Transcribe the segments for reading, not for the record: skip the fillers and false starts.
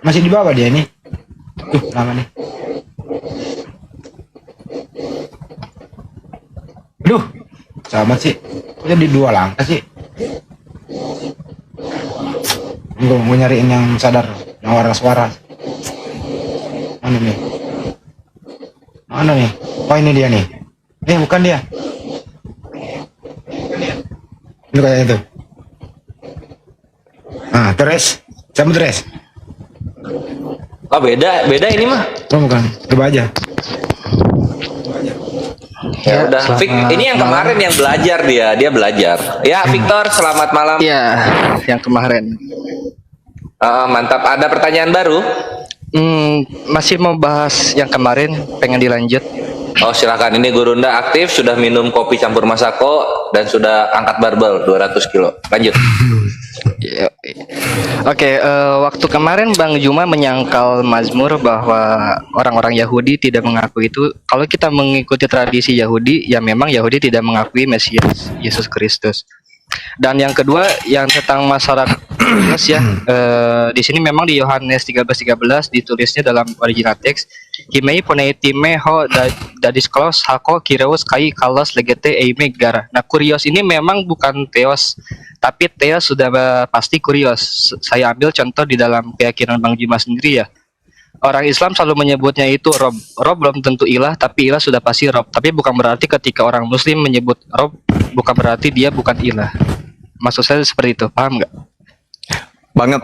Masih di bawah dia nih. Lama nih. Aduh, sama sih. Kok jadi 2 langkah sih? Gue nyariin yang sadar, yang waras-waras. Mana nih? Mana nih? Oh ini dia nih. Bukan dia. Ini kayak itu. Ah, terus. Sama terus. Oh beda ini mah. Oh bukan. Coba aja. Ya udah. Ini yang kemarin yang belajar dia belajar. Ya Victor, selamat malam. Iya, yang kemarin. Mantap. Ada pertanyaan baru? Masih mau bahas yang kemarin, pengen dilanjut. Oh silakan. Ini Gurunda aktif, sudah minum kopi campur Masako dan sudah angkat barbel 200 kilo. Lanjut. Oke, waktu kemarin Bang Juma menyangkal Mazmur bahwa orang-orang Yahudi tidak mengakui itu. Kalau kita mengikuti tradisi Yahudi, ya memang Yahudi tidak mengakui Mesias Yesus Kristus. Dan yang kedua yang tentang masyarakat ya, di sini memang di Yohanes 13:13 ditulisnya dalam original teks, Himei poneitime ho dadis klos hako kireus kai kalos legete eime gara. Nah, kurios ini memang bukan teos, tapi teos sudah pasti kurios. Saya ambil contoh di dalam keyakinan Bang Juma sendiri ya. Orang Islam selalu menyebutnya itu Rob. Rob belum tentu ilah, tapi ilah sudah pasti Rob. Tapi bukan berarti ketika orang Muslim menyebut Rob, bukan berarti dia bukan ilah. Maksud saya seperti itu, paham nggak? Banget.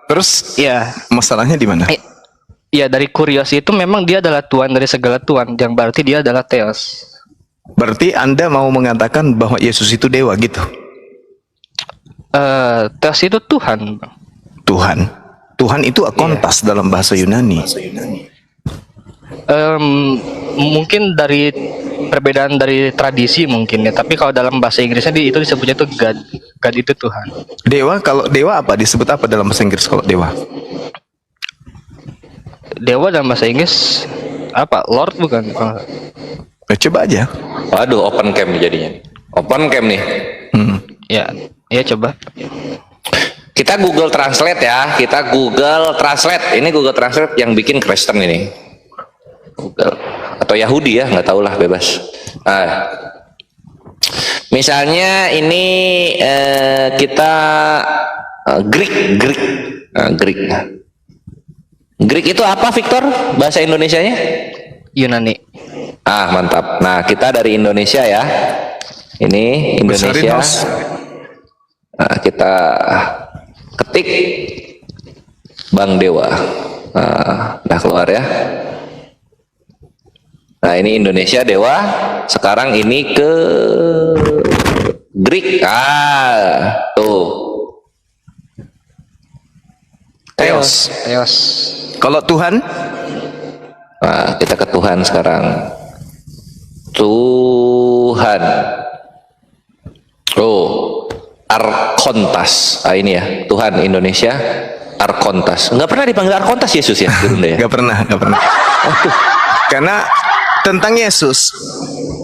Terus Iya. masalahnya di mana? Iya, dari kurios itu memang dia adalah Tuhan dari segala Tuhan, yang berarti dia adalah Theos. Berarti Anda mau mengatakan bahwa Yesus itu dewa gitu? Theos itu Tuhan, Bang. Tuhan. Tuhan itu akontas dalam bahasa Yunani. Mungkin dari perbedaan dari tradisi mungkin ya, tapi kalau dalam bahasa Inggrisnya itu disebutnya itu God. God itu Tuhan. Dewa, kalau dewa apa? Disebut apa dalam bahasa Inggris kalau dewa? Dewa dalam bahasa Inggris apa? Lord bukan? Coba aja. Waduh, open cam jadinya. Open cam nih. Ya coba. Kita Google Translate ya. Kita Google Translate. Ini Google Translate yang bikin Kristen ini. Google atau Yahudi ya, nggak tahu lah, bebas. Misalnya ini kita Greek. Greek itu apa, Victor? Bahasa Indonesianya? Yunani. Mantap. Nah, kita dari Indonesia ya. Ini Indonesia. Nah, kita ketik Bang Dewa. Nah, keluar ya. Nah, ini Indonesia Dewa. Sekarang ini ke Greek. Tuh. Theos. Kalau Tuhan? Nah, kita ke Tuhan sekarang. Tuhan. Arkontas. Ini ya, Tuhan Indonesia. Arkontas. Nggak pernah dipanggil Arkontas Yesus ya, Gurunda ya? Nggak pernah. Karena tentang Yesus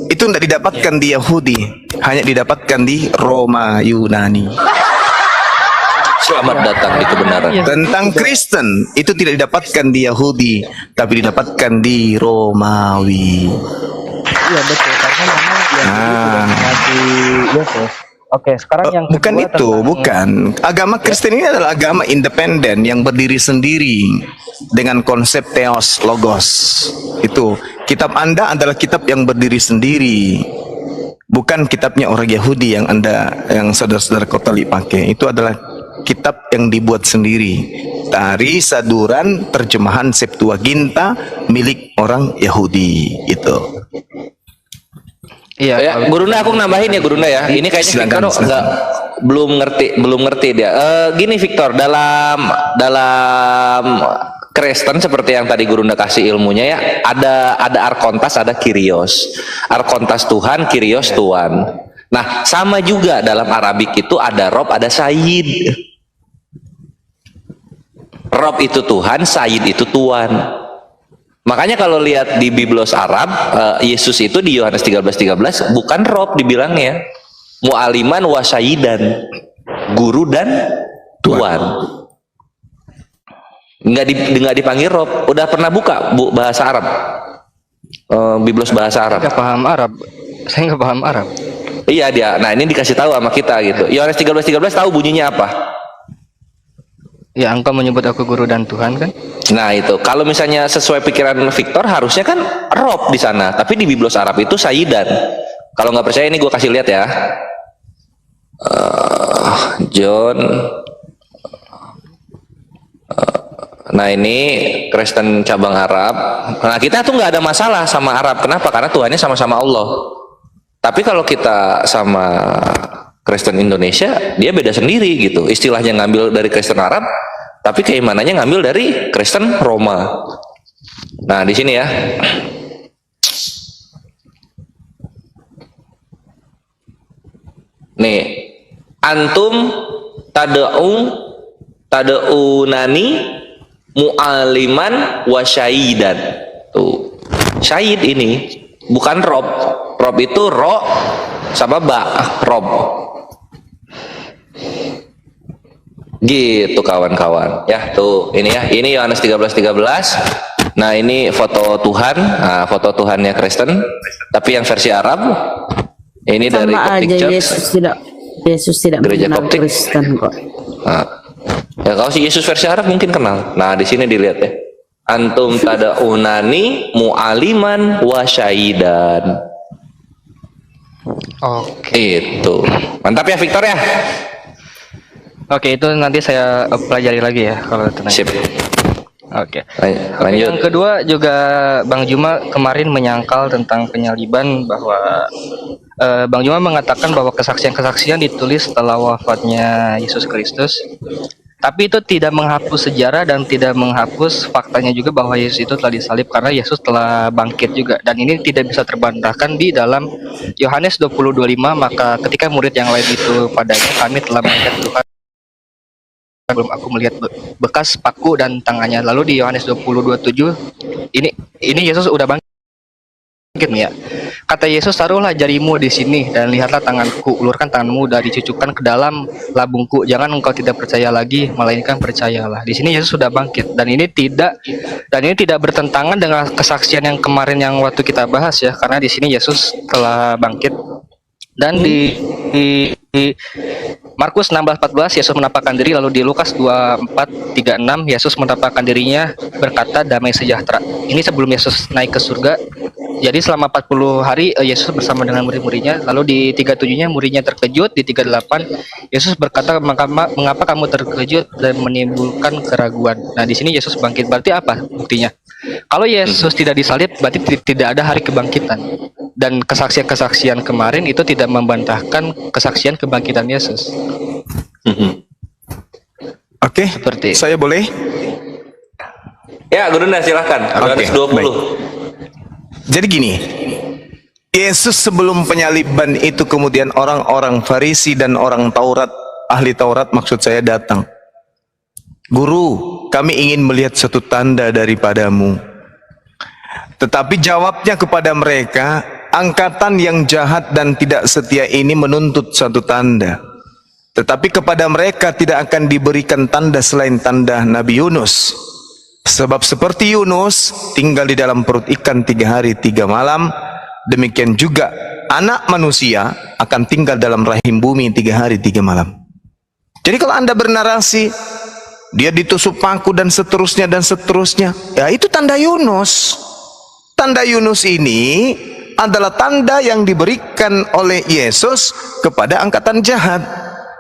itu tidak didapatkan di Yahudi, hanya didapatkan di Roma Yunani. Selamat datang di kebenaran. Tentang Kristen itu tidak didapatkan di Yahudi, tapi didapatkan di Romawi. Iya betul, karena memang sudah mengasihi Yesus. Oke, sekarang yang bukan kedua itu, bukan. Agama Kristen ini adalah agama independen yang berdiri sendiri dengan konsep theos, logos. Itu kitab Anda adalah kitab yang berdiri sendiri, bukan kitabnya orang Yahudi yang saudara-saudara Katolik pakai. Itu adalah kitab yang dibuat sendiri. Tari Saduran terjemahan Septuaginta milik orang Yahudi itu. Iya, ya, Gurunda aku nambahin ya Gurunda ya. Ini kayaknya Victor belum ngerti dia. Gini Victor, dalam Kristen seperti yang tadi Gurunda kasih ilmunya ya, ada arkontas, ada kyrios. Arkontas Tuhan, kyrios Tuhan. Nah, sama juga dalam Arabik itu ada Rob, ada Sayyid. Rob itu Tuhan, Sayyid itu Tuhan. Makanya kalau lihat di Biblos Arab, Yesus itu di Yohanes 13:13 bukan Rob dibilangnya, mu'aliman wa sayyidan, guru dan tuan. nggak dipanggil Rob. Udah pernah buka Bu bahasa Arab? Biblos bahasa Arab. Nggak paham Arab. Saya nggak paham Arab. Iya dia. Nah ini dikasih tahu sama kita gitu. Yohanes 13:13 tahu bunyinya apa? Ya, engkau menyebut aku guru dan Tuhan kan? Nah itu. Kalau misalnya sesuai pikiran Victor harusnya kan Rob di sana. Tapi di Biblos Arab itu Sayyidan. Kalau nggak percaya ini gue kasih lihat ya. John. Nah ini Kristen cabang Arab. Nah kita tuh nggak ada masalah sama Arab. Kenapa? Karena Tuhannya sama-sama Allah. Tapi kalau kita sama Kristen Indonesia, dia beda sendiri gitu. Istilahnya ngambil dari Kristen Arab, tapi keimanannya ngambil dari Kristen Roma. Nah di sini ya. Nih, antum tad'unani mu'aliman wa syaidan. Tuh. Syahid ini bukan Rob. Rob itu ro sama ba, Rob. Gitu kawan-kawan. Ya, tuh ini ya. Ini Yohanes 13:13. Nah, ini foto Tuhan. Nah, foto Tuhannya Kristen, tapi yang versi Arab. Ini Sama dari Coptic aja, Church. Yesus tidak Gereja mengenal Koptik. Kristen kok. Nah, ya kalau si Yesus versi Arab mungkin kenal. Nah, di sini dilihat ya. Antum tad'unani mu'aliman wa syaidan. Oke. Itu. Mantap ya Victor ya. Oke, itu nanti saya pelajari lagi ya kalau itu nanti. Sip. Oke. Lanjut. Yang kedua juga Bang Juma kemarin menyangkal tentang penyaliban bahwa Bang Juma mengatakan bahwa kesaksian-kesaksian ditulis setelah wafatnya Yesus Kristus. Tapi itu tidak menghapus sejarah dan tidak menghapus faktanya juga bahwa Yesus itu telah disalib karena Yesus telah bangkit juga. Dan ini tidak bisa terbantahkan di dalam Yohanes 20:25, maka ketika murid yang lain itu padanya, kami telah melihat Tuhan belum aku melihat bekas paku dan tangannya. Lalu di Yohanes 20:27 ini Yesus udah bangkit nih ya. Kata Yesus, taruhlah jarimu di sini dan lihatlah tanganku, ulurkan tanganmu dan dicucukkan ke dalam labungku. Jangan engkau tidak percaya lagi, melainkan percayalah. Di sini Yesus sudah bangkit dan ini tidak bertentangan dengan kesaksian yang kemarin yang waktu kita bahas ya, karena di sini Yesus telah bangkit. Dan di Markus 16:14 Yesus menampakkan diri, lalu di Lukas 24:36 Yesus menampakkan dirinya berkata damai sejahtera. Ini sebelum Yesus naik ke surga. Jadi selama 40 hari Yesus bersama dengan murid-muridnya. Lalu di 37-nya muridnya terkejut. Di 38 Yesus berkata, mengapa kamu terkejut dan menimbulkan keraguan? Nah di sini Yesus bangkit. Berarti apa buktinya? Kalau Yesus tidak disalib, berarti tidak ada hari kebangkitan. Dan kesaksian-kesaksian kemarin itu tidak membantahkan kesaksian kebangkitan Yesus. Oke, Seperti saya boleh? Ya, Gurunda silahkan. Yohanes 20. Jadi gini, Yesus sebelum penyaliban itu kemudian orang-orang Farisi dan orang Taurat, ahli Taurat maksud saya datang. Guru, kami ingin melihat satu tanda daripadamu. Tetapi jawabnya kepada mereka, angkatan yang jahat dan tidak setia ini menuntut satu tanda. Tetapi kepada mereka tidak akan diberikan tanda selain tanda Nabi Yunus. Sebab seperti Yunus tinggal di dalam perut ikan 3 hari 3 malam, demikian juga anak manusia akan tinggal dalam rahim bumi 3 hari 3 malam. Jadi kalau Anda bernarasi dia ditusuk paku dan seterusnya, ya itu tanda Yunus. Tanda Yunus ini adalah tanda yang diberikan oleh Yesus kepada angkatan jahat.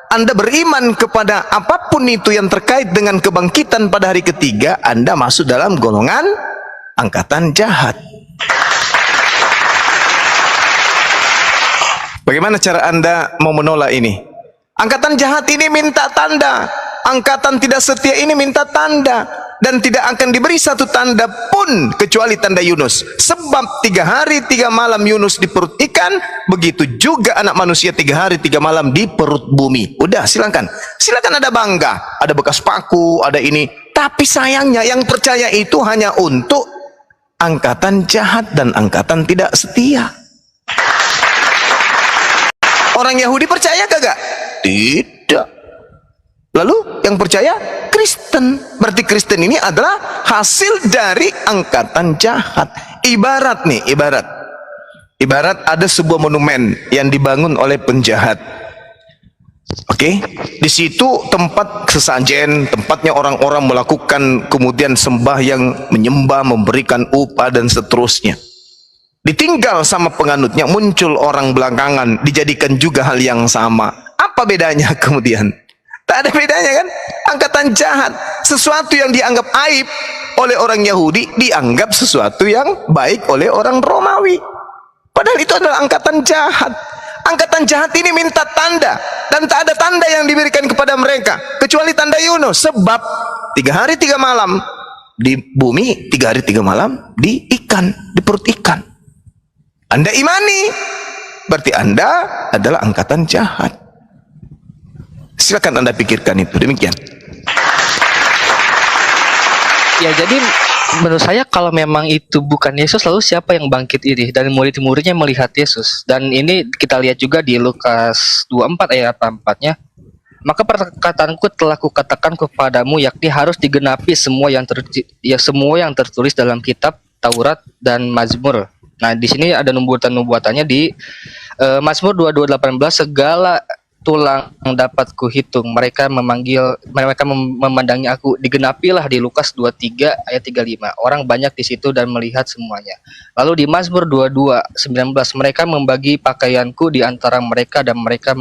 Anda beriman kepada apapun itu yang terkait dengan kebangkitan pada hari ketiga, Anda masuk dalam golongan angkatan jahat. Bagaimana cara Anda mau menolak ini? Angkatan jahat ini minta tanda, angkatan tidak setia ini minta tanda, dan tidak akan diberi satu tanda pun kecuali tanda Yunus. Sebab 3 hari 3 malam Yunus di perut ikan, begitu juga anak manusia 3 hari 3 malam di perut bumi. Udah, silakan Anda bangga, ada bekas paku, ada ini. Tapi sayangnya yang percaya itu hanya untuk angkatan jahat dan angkatan tidak setia. Orang Yahudi percaya kagak? Tidak. Lalu yang percaya Kristen. Berarti Kristen ini adalah hasil dari angkatan jahat. Ibarat nih, ibarat ada sebuah monumen yang dibangun oleh penjahat. Oke, di situ tempat sesajen, tempatnya orang-orang melakukan kemudian sembahyang, menyembah, memberikan upah dan seterusnya. Ditinggal sama penganutnya, muncul orang belakangan, dijadikan juga hal yang sama. Apa bedanya kemudian? Tak ada bedanya kan? Angkatan jahat. Sesuatu yang dianggap aib oleh orang Yahudi dianggap sesuatu yang baik oleh orang Romawi. Padahal itu adalah angkatan jahat. Angkatan jahat ini minta tanda, dan tak ada tanda yang diberikan kepada mereka kecuali tanda Yunus. Sebab 3 hari 3 malam di bumi, 3 hari 3 malam di ikan, di perut ikan. Anda imani, berarti Anda adalah angkatan jahat. Silakan Anda pikirkan itu. Demikian. Ya, jadi menurut saya kalau memang itu bukan Yesus, lalu siapa yang bangkit ini? Dan murid-muridnya melihat Yesus. Dan ini kita lihat juga di Lukas 24 ayat 4-nya. Maka perkataanku telah kukatakan kepadamu, yakni harus digenapi semua yang tertulis dalam kitab Taurat dan Mazmur. Nah, di sini ada nubuatan-nubuatannya di Mazmur 22:18, segala tulang dapat kuhitung, mereka memandangi aku, digenapilah di Lukas 23 ayat 35. Orang banyak di situ dan melihat semuanya. Lalu di Mazmur 22:19, mereka membagi pakaianku di antara mereka dan mereka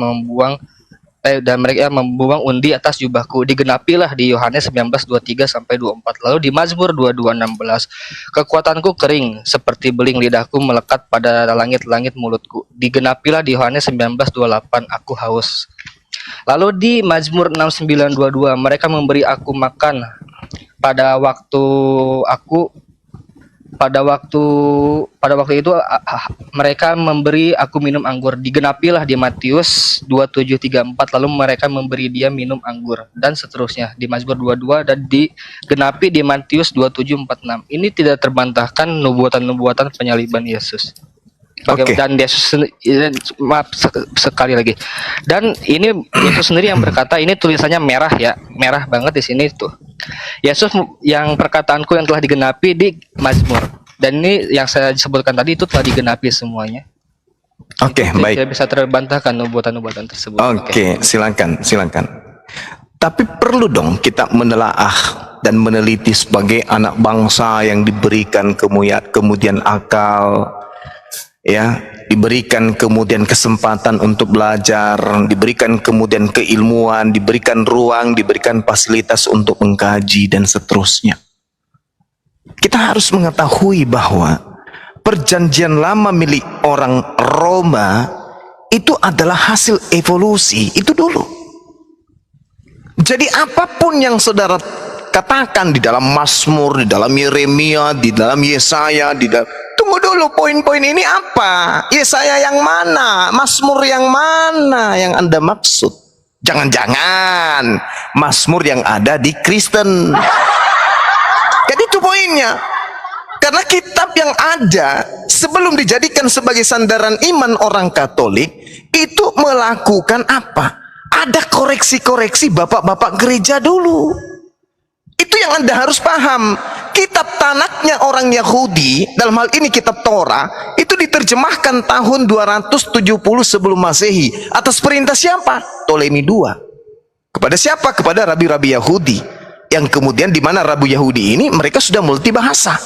membuang undi atas jubahku, digenapilah di Yohanes 19:23 sampai 24. Lalu di Mazmur 22:16, kekuatanku kering seperti beling, lidahku melekat pada langit-langit mulutku, digenapilah di Yohanes 19:28, aku haus. Lalu di Mazmur 69:22, mereka memberi aku makan pada waktu itu mereka memberi aku minum anggur, digenapilah di Matius 27:34, lalu mereka memberi dia minum anggur, dan seterusnya di Mazmur 22, dan digenapi di Matius 27:46. Ini tidak terbantahkan nubuatan-nubuatan penyaliban Yesus. Oke. Dan Yesus, maaf sekali lagi. Dan ini Yesus sendiri yang berkata, ini tulisannya merah ya, merah banget di sini tuh. Yesus yang perkataanku yang telah digenapi di Mazmur. Dan ini yang saya sebutkan tadi itu telah digenapi semuanya. Oke, baik. Tidak bisa terbantahkan nubuatan-nubuatan tersebut. Oke, silakan. Tapi perlu dong kita menelaah dan meneliti sebagai anak bangsa yang diberikan kemudian akal, ya, diberikan kemudian kesempatan untuk belajar, diberikan kemudian keilmuan, diberikan ruang, diberikan fasilitas untuk mengkaji dan seterusnya. Kita harus mengetahui bahwa perjanjian lama milik orang Roma itu adalah hasil evolusi itu dulu. Jadi apapun yang saudara katakan di dalam Mazmur, di dalam Yeremia, di dalam Yesaya, tunggu dulu, poin-poin ini apa? Yesaya yang mana? Mazmur yang mana yang Anda maksud? Jangan-jangan Mazmur yang ada di Kristen. Jadi itu poinnya. Karena kitab yang ada sebelum dijadikan sebagai sandaran iman orang Katolik itu melakukan apa? Ada koreksi-koreksi bapak-bapak gereja dulu. Itu yang Anda harus paham. Kitab Tanaknya orang Yahudi, dalam hal ini kitab Torah, itu diterjemahkan tahun 270 sebelum Masehi. Atas perintah siapa? Ptolemy II. Kepada siapa? Kepada rabi-rabi Yahudi. Yang kemudian di mana rabi Yahudi ini mereka sudah multi bahasa.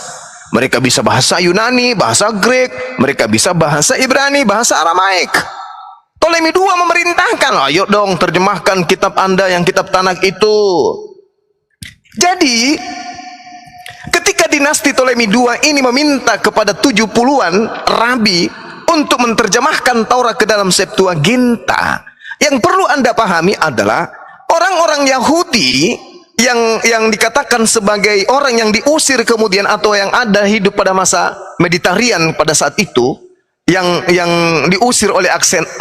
Mereka bisa bahasa Yunani, bahasa Grek, mereka bisa bahasa Ibrani, bahasa Aramaik. Ptolemy II memerintahkan, ayo dong terjemahkan kitab Anda yang kitab Tanak itu. Jadi ketika dinasti Ptolemy II ini meminta kepada 70-an rabi untuk menerjemahkan Taurat ke dalam Septuaginta, yang perlu Anda pahami adalah orang-orang Yahudi yang dikatakan sebagai orang yang diusir kemudian atau yang ada hidup pada masa Mediterranean pada saat itu, yang diusir oleh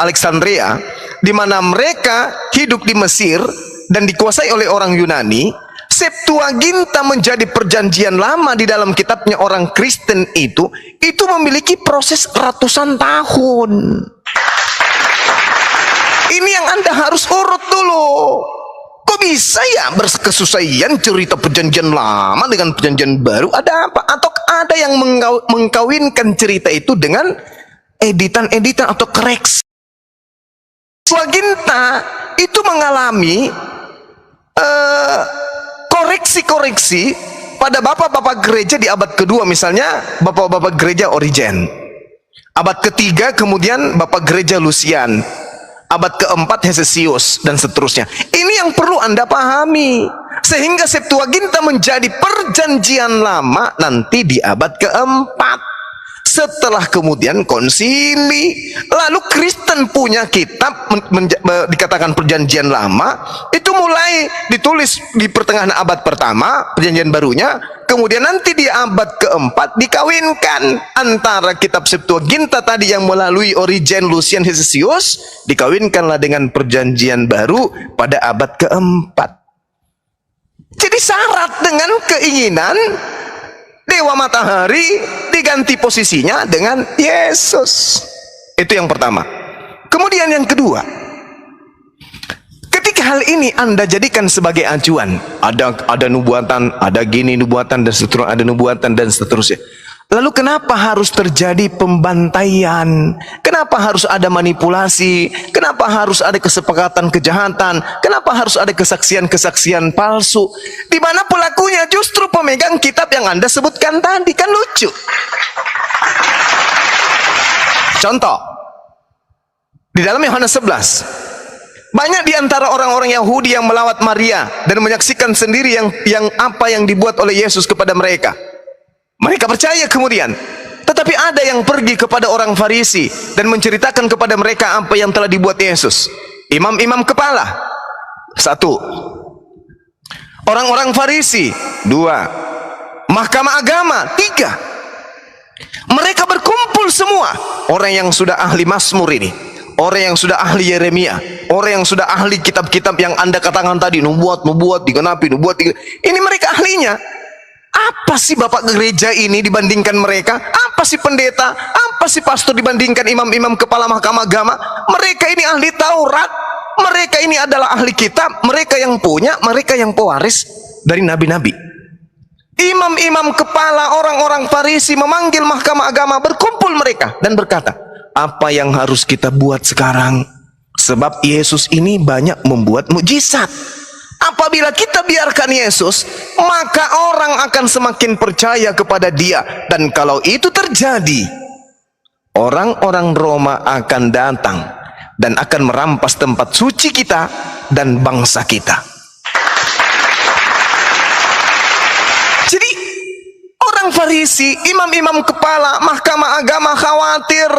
Alexandria, di mana mereka hidup di Mesir dan dikuasai oleh orang Yunani. Septuaginta menjadi perjanjian lama di dalam kitabnya orang Kristen itu memiliki proses ratusan tahun. Ini yang Anda harus urut dulu. Kok Kok bisa ya berkesesuaian cerita perjanjian lama dengan perjanjian baru? Ada apa? Atau ada yang mengkawinkan cerita itu dengan editan-editan atau koreksi? Septuaginta itu mengalami koreksi-koreksi pada bapak-bapak gereja di abad kedua, misalnya bapak-bapak gereja Origen. Abad ketiga kemudian bapak gereja Lucian. Abad keempat Hesesius dan seterusnya. Ini yang perlu Anda pahami. Sehingga Septuaginta menjadi perjanjian lama nanti di abad keempat. Setelah kemudian konsili. Lalu Kristen punya kitab dikatakan perjanjian lama. Itu mulai ditulis di pertengahan abad pertama, perjanjian barunya. Kemudian nanti di abad keempat dikawinkan antara kitab Septuaginta tadi yang melalui Origen, Lucian, Hesesius, dikawinkanlah dengan perjanjian baru pada abad keempat. Jadi syarat dengan keinginan Dewa Matahari diganti posisinya dengan Yesus. Itu yang pertama. Kemudian yang kedua, ketika hal ini Anda jadikan sebagai acuan, ada nubuatan, ada gini nubuatan dan seterusnya, ada nubuatan dan seterusnya. Lalu kenapa harus terjadi pembantaian? Kenapa harus ada manipulasi? Kenapa harus ada kesepakatan kejahatan? Kenapa harus ada kesaksian-kesaksian palsu? Di mana pelakunya justru pemegang kitab yang Anda sebutkan tadi. Kan lucu. Contoh, di dalam Yohanes 11, banyak di antara orang-orang Yahudi yang melawat Maria dan menyaksikan sendiri yang apa yang dibuat oleh Yesus kepada mereka. Mereka percaya kemudian. Tetapi ada yang pergi kepada orang Farisi dan menceritakan kepada mereka apa yang telah dibuat Yesus. Imam-imam kepala, 1. Orang-orang Farisi, 2. Mahkamah agama, 3. Mereka berkumpul semua. Orang yang sudah ahli Mazmur ini, orang yang sudah ahli Yeremia, orang yang sudah ahli kitab-kitab yang Anda katakan tadi, nubuat digenapi, ini mereka ahlinya. Apa sih bapak gereja ini dibandingkan mereka? Apa sih pendeta? Apa sih pastor dibandingkan imam-imam kepala mahkamah agama? Mereka ini ahli Taurat. Mereka ini adalah ahli kitab. Mereka yang punya, mereka yang pewaris dari nabi-nabi. Imam-imam kepala orang-orang Farisi memanggil mahkamah agama, berkumpul mereka dan berkata, apa yang harus kita buat sekarang? Sebab Yesus ini banyak membuat mukjizat. Apabila kita biarkan Yesus, maka orang akan semakin percaya kepada Dia. Dan kalau itu terjadi, orang-orang Roma akan datang dan akan merampas tempat suci kita dan bangsa kita. Jadi orang Farisi, imam-imam kepala mahkamah agama khawatir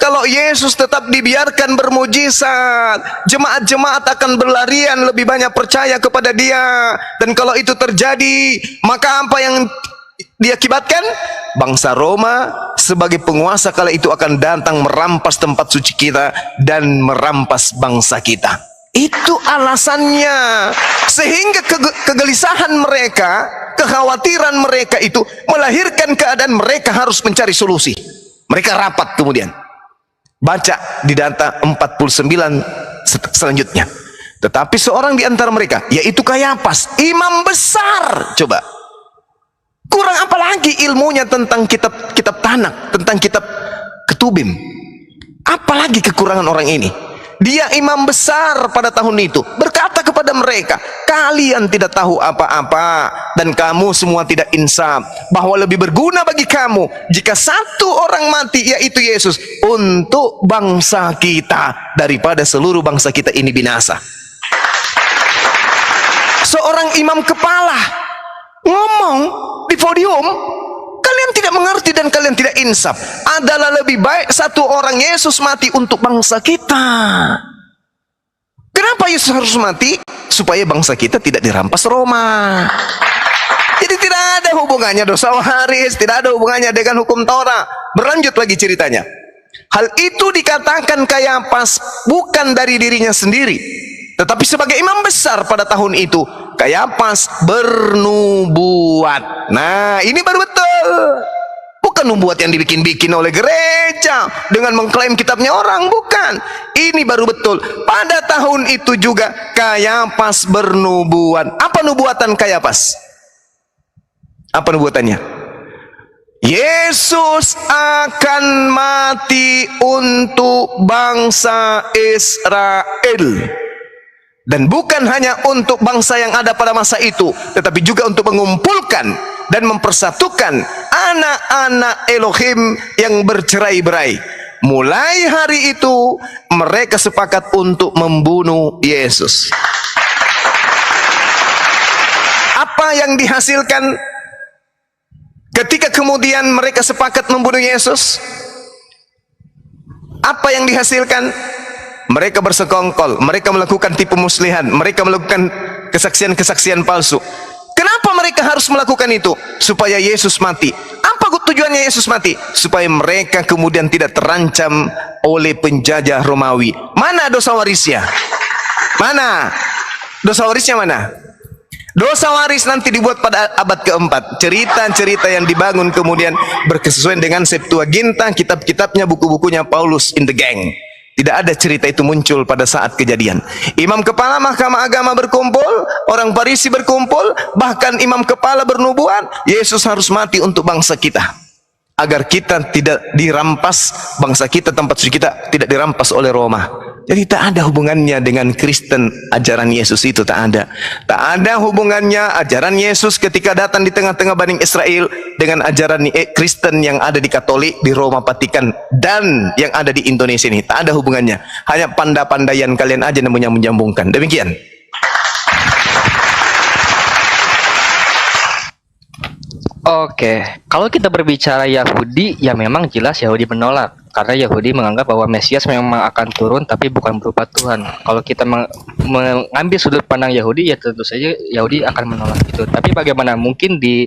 kalau Yesus tetap dibiarkan bermujizat, jemaat-jemaat akan berlarian lebih banyak percaya kepada Dia. Dan kalau itu terjadi, maka apa yang diakibatkan? Bangsa Roma sebagai penguasa kala itu akan datang merampas tempat suci kita dan merampas bangsa kita. Itu alasannya. Sehingga kegelisahan mereka, kekhawatiran mereka itu melahirkan keadaan mereka harus mencari solusi. Mereka rapat kemudian. Baca di data 49 selanjutnya. Tetapi seorang di antara mereka, yaitu Kayafas, imam besar, coba. Kurang apa lagi ilmunya tentang kitab Tanak, tentang kitab Ketubim. Apalagi kekurangan orang ini. Dia imam besar pada tahun itu, berkata kepada mereka, kalian tidak tahu apa-apa dan kamu semua tidak insaf, bahwa lebih berguna bagi kamu jika satu orang mati, yaitu Yesus, untuk bangsa kita daripada seluruh bangsa kita ini binasa. Seorang imam kepala ngomong di podium, kalian tidak mengerti dan kalian tidak insaf. Adalah lebih baik satu orang Yesus mati untuk bangsa kita. Kenapa Yesus harus mati? Supaya bangsa kita tidak dirampas Roma. Jadi tidak ada hubungannya dosa waris, tidak ada hubungannya dengan hukum Taurat. Berlanjut lagi ceritanya. Hal itu dikatakan Kayafas bukan dari dirinya sendiri, tetapi sebagai imam besar pada tahun itu, Kayafas bernubuat. Nah, ini baru betul. Bukan bukan nubuat yang dibikin-bikin oleh gereja dengan mengklaim kitabnya orang, bukan. Ini baru betul. Pada tahun itu juga Kayapas bernubuat. Apa nubuatan Kayapas? Apa nubuatannya? Yesus akan mati untuk bangsa Israel. Dan bukan hanya untuk bangsa yang ada pada masa itu, tetapi juga untuk mengumpulkan dan mempersatukan anak-anak Elohim yang bercerai-berai. Mulai hari itu mereka sepakat untuk membunuh Yesus. Apa yang dihasilkan ketika kemudian mereka sepakat membunuh Yesus? Apa yang dihasilkan? Mereka bersekongkol, mereka melakukan tipu muslihan, mereka melakukan kesaksian-kesaksian palsu. Kenapa mereka harus melakukan itu? Supaya Yesus mati. Apa tujuannya Yesus mati? Supaya mereka kemudian tidak terancam oleh penjajah Romawi. Mana dosa warisnya? Mana? Dosa warisnya mana? Dosa waris nanti dibuat pada abad keempat. Cerita-cerita yang dibangun kemudian berkesesuaian dengan Septuaginta, kitab-kitabnya, buku-bukunya Paulus in the gang. Tidak ada cerita itu muncul pada saat kejadian. Imam kepala mahkamah agama berkumpul, orang Farisi berkumpul, bahkan imam kepala bernubuat, Yesus harus mati untuk bangsa kita, agar kita tidak dirampas, bangsa kita, tempat suci kita tidak dirampas oleh Roma. Jadi tak ada hubungannya dengan Kristen ajaran Yesus itu, tak ada. Tak ada hubungannya ajaran Yesus ketika datang di tengah-tengah Bani Israel dengan ajaran Kristen yang ada di Katolik, di Roma, Vatikan, dan yang ada di Indonesia ini. Tak ada hubungannya. Hanya pandai-pandaian kalian aja namanya menyambungkan. Demikian. Oke, kalau kita berbicara Yahudi, ya memang jelas Yahudi menolak. Karena Yahudi menganggap bahwa Mesias memang akan turun, tapi bukan berupa Tuhan. Kalau kita mengambil sudut pandang Yahudi, ya tentu saja Yahudi akan menolak itu. Tapi bagaimana mungkin di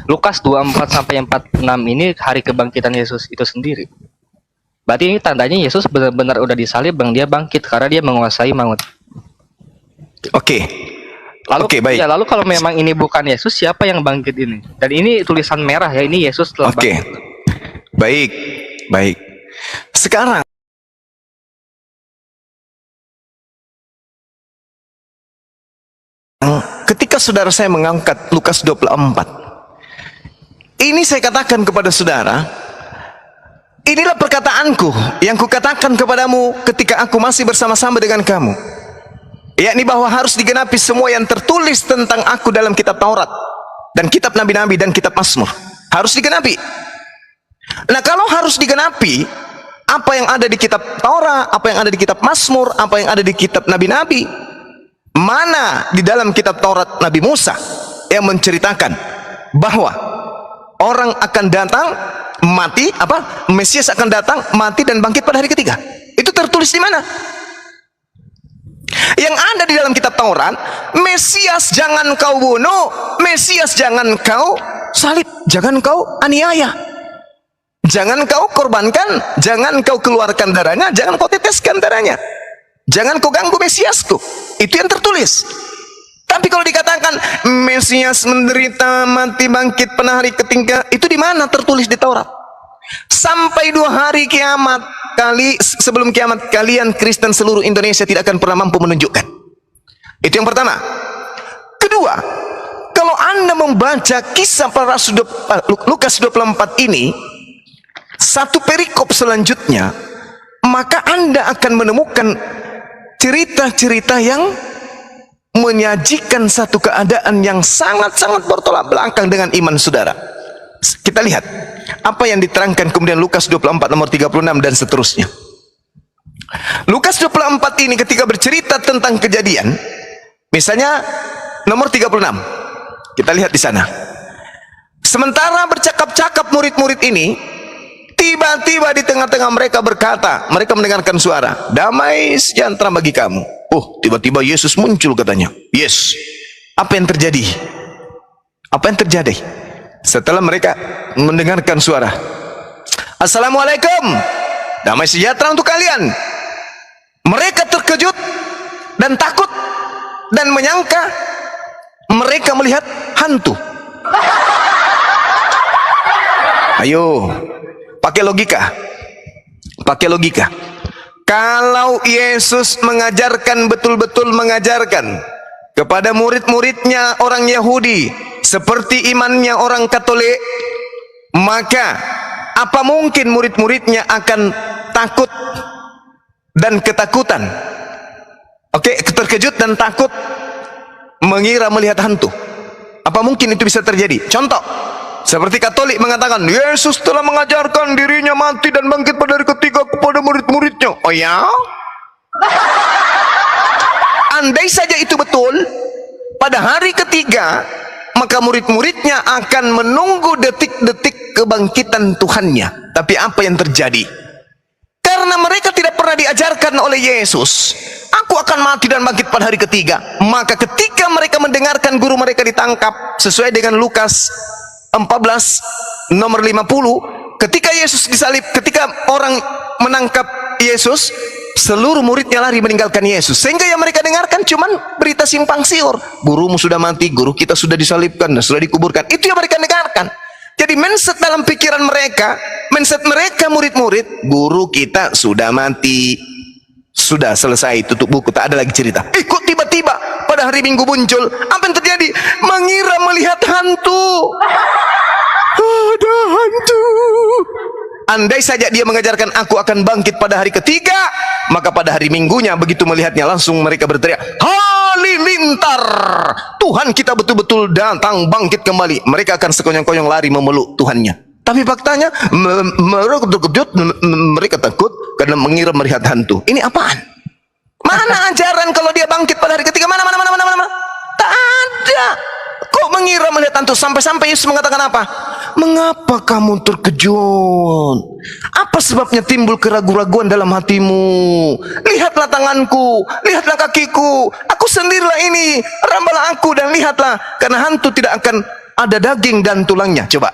Lukas 24-46 ini hari kebangkitan Yesus itu sendiri? Berarti ini tandanya Yesus benar-benar udah disalib, dia bangkit karena dia menguasai maut. Oke. Lalu, baik. ya, lalu kalau memang ini bukan Yesus, siapa yang bangkit ini? Dan ini tulisan merah ya, ini Yesus telah bangkit. Baik, baik. Sekarang ketika saudara saya mengangkat Lukas 24, ini saya katakan kepada saudara, inilah perkataanku yang kukatakan kepadamu ketika aku masih bersama-sama dengan kamu, yakni bahwa harus digenapi semua yang tertulis tentang aku dalam kitab Taurat dan kitab Nabi-Nabi dan kitab Mazmur. Harus digenapi. Nah, kalau harus digenapi, apa yang ada di kitab Taurat, apa yang ada di kitab Mazmur, apa yang ada di kitab Nabi-Nabi, mana di dalam kitab Taurat Nabi Musa yang menceritakan bahwa orang akan datang, mati, Mesias akan datang, mati dan bangkit pada hari ketiga? Itu tertulis di mana? Yang ada di dalam kitab Taurat, Mesias jangan kau bunuh, Mesias jangan kau salib, jangan kau aniaya, jangan kau korbankan, jangan kau keluarkan darahnya, jangan kau teteskan darahnya, jangan kau ganggu Mesiasku. Itu yang tertulis. Tapi kalau dikatakan Mesias menderita, mati, bangkit pada hari ketiga, itu di mana tertulis di Taurat? Sampai 2 hari kiamat, sebelum kiamat, kalian Kristen seluruh Indonesia tidak akan pernah mampu menunjukkan. Itu yang pertama. Kedua, kalau Anda membaca kisah para rasul Lukas 24 ini, satu perikop selanjutnya, maka Anda akan menemukan cerita-cerita yang menyajikan satu keadaan yang sangat-sangat bertolak belakang dengan iman saudara. Kita lihat apa yang diterangkan kemudian Lukas 24 nomor 36 dan seterusnya. Lukas 24 ini ketika bercerita tentang kejadian, misalnya nomor 36, kita lihat di sana. Sementara bercakap-cakap murid-murid ini, tiba-tiba di tengah-tengah mereka berkata, mereka mendengarkan suara, damai sejahtera bagi kamu. Oh, tiba-tiba Yesus muncul katanya. Yes. Apa yang terjadi? Apa yang terjadi? Setelah mereka mendengarkan suara, Assalamualaikum, damai sejahtera untuk kalian. Mereka terkejut dan takut dan menyangka mereka melihat hantu. Ayo, pakai logika. Pakai logika. Kalau Yesus mengajarkan, betul-betul mengajarkan kepada murid-muridnya orang Yahudi seperti imannya orang Katolik, maka apa mungkin murid-muridnya akan takut dan ketakutan? Oke, terkejut dan takut, mengira melihat hantu. Apa mungkin itu bisa terjadi? Contoh, seperti Katolik mengatakan Yesus telah mengajarkan dirinya mati dan bangkit pada hari ketiga kepada murid-muridnya. Oh ya? Andai saja itu betul, pada hari ketiga maka murid-muridnya akan menunggu detik-detik kebangkitan Tuhannya. Tapi apa yang terjadi? Karena mereka tidak pernah diajarkan oleh Yesus, aku akan mati dan bangkit pada hari ketiga. Maka ketika mereka mendengarkan guru mereka ditangkap, sesuai dengan Lukas 14 nomor 50, ketika Yesus disalib, ketika orang menangkap Yesus, seluruh muridnya lari meninggalkan Yesus. Sehingga yang mereka dengarkan cuman berita simpang siur. Gurumu sudah mati, guru kita sudah disalibkan dan sudah dikuburkan. Itu yang mereka dengarkan. Jadi mindset dalam pikiran mereka, mindset mereka murid-murid, guru kita sudah mati, sudah selesai, tutup buku, tak ada lagi cerita. Kok tiba-tiba pada hari Minggu muncul, apa yang terjadi? Mengira melihat hantu. Ada hantu. Andai saja dia mengajarkan aku akan bangkit pada hari ketiga, maka pada hari Minggunya begitu melihatnya langsung mereka berteriak, halilintar, Tuhan kita betul-betul datang bangkit kembali. Mereka akan sekonyong-konyong lari memeluk Tuhannya. Tapi faktanya mereka terkejut, mereka takut karena mengira melihat hantu. Ini apaan? Mana ajaran kalau dia bangkit pada hari ketiga? Mana? Tak ada. Kok mengira melihat hantu? Sampai-sampai Yesus mengatakan apa? Mengapa kamu terkejut? Apa sebabnya timbul keraguan-raguan dalam hatimu? Lihatlah tanganku, lihatlah kakiku, aku sendirilah ini. Rambalah aku dan lihatlah, karena hantu tidak akan ada daging dan tulangnya. Coba,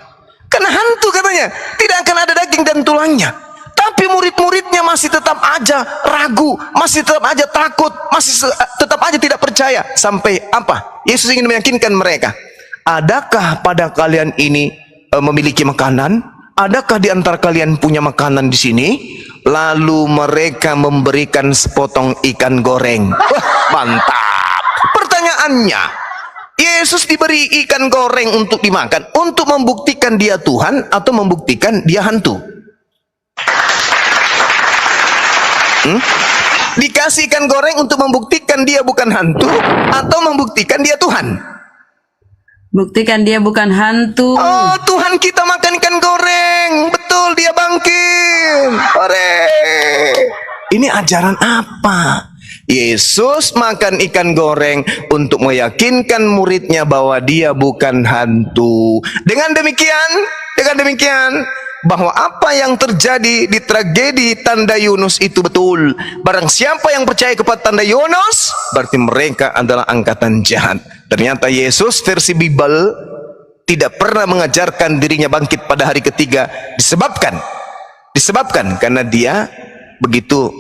karena hantu katanya tidak akan ada daging dan tulangnya. Tapi murid-muridnya masih tetap aja ragu, masih tetap aja takut, masih tetap aja tidak percaya. Sampai apa? Yesus ingin meyakinkan mereka. Adakah pada kalian ini memiliki makanan? Adakah di antara kalian punya makanan di sini? Lalu mereka memberikan sepotong ikan goreng. Wah, mantap. Pertanyaannya, Yesus diberi ikan goreng untuk dimakan untuk membuktikan dia Tuhan atau membuktikan dia hantu? Dikasih ikan goreng untuk membuktikan dia bukan hantu atau membuktikan dia Tuhan? Buktikan dia bukan hantu. Oh, Tuhan kita makan ikan goreng. Betul, dia bangkit. Hore. Ini ajaran apa? Yesus makan ikan goreng untuk meyakinkan muridnya bahwa dia bukan hantu. Dengan demikian, bahwa apa yang terjadi di tragedi Tanda Yunus itu betul. Barang siapa yang percaya kepada Tanda Yunus, berarti mereka adalah angkatan jahat. Ternyata Yesus versi Bible tidak pernah mengajarkan dirinya bangkit pada hari ketiga, disebabkan karena dia begitu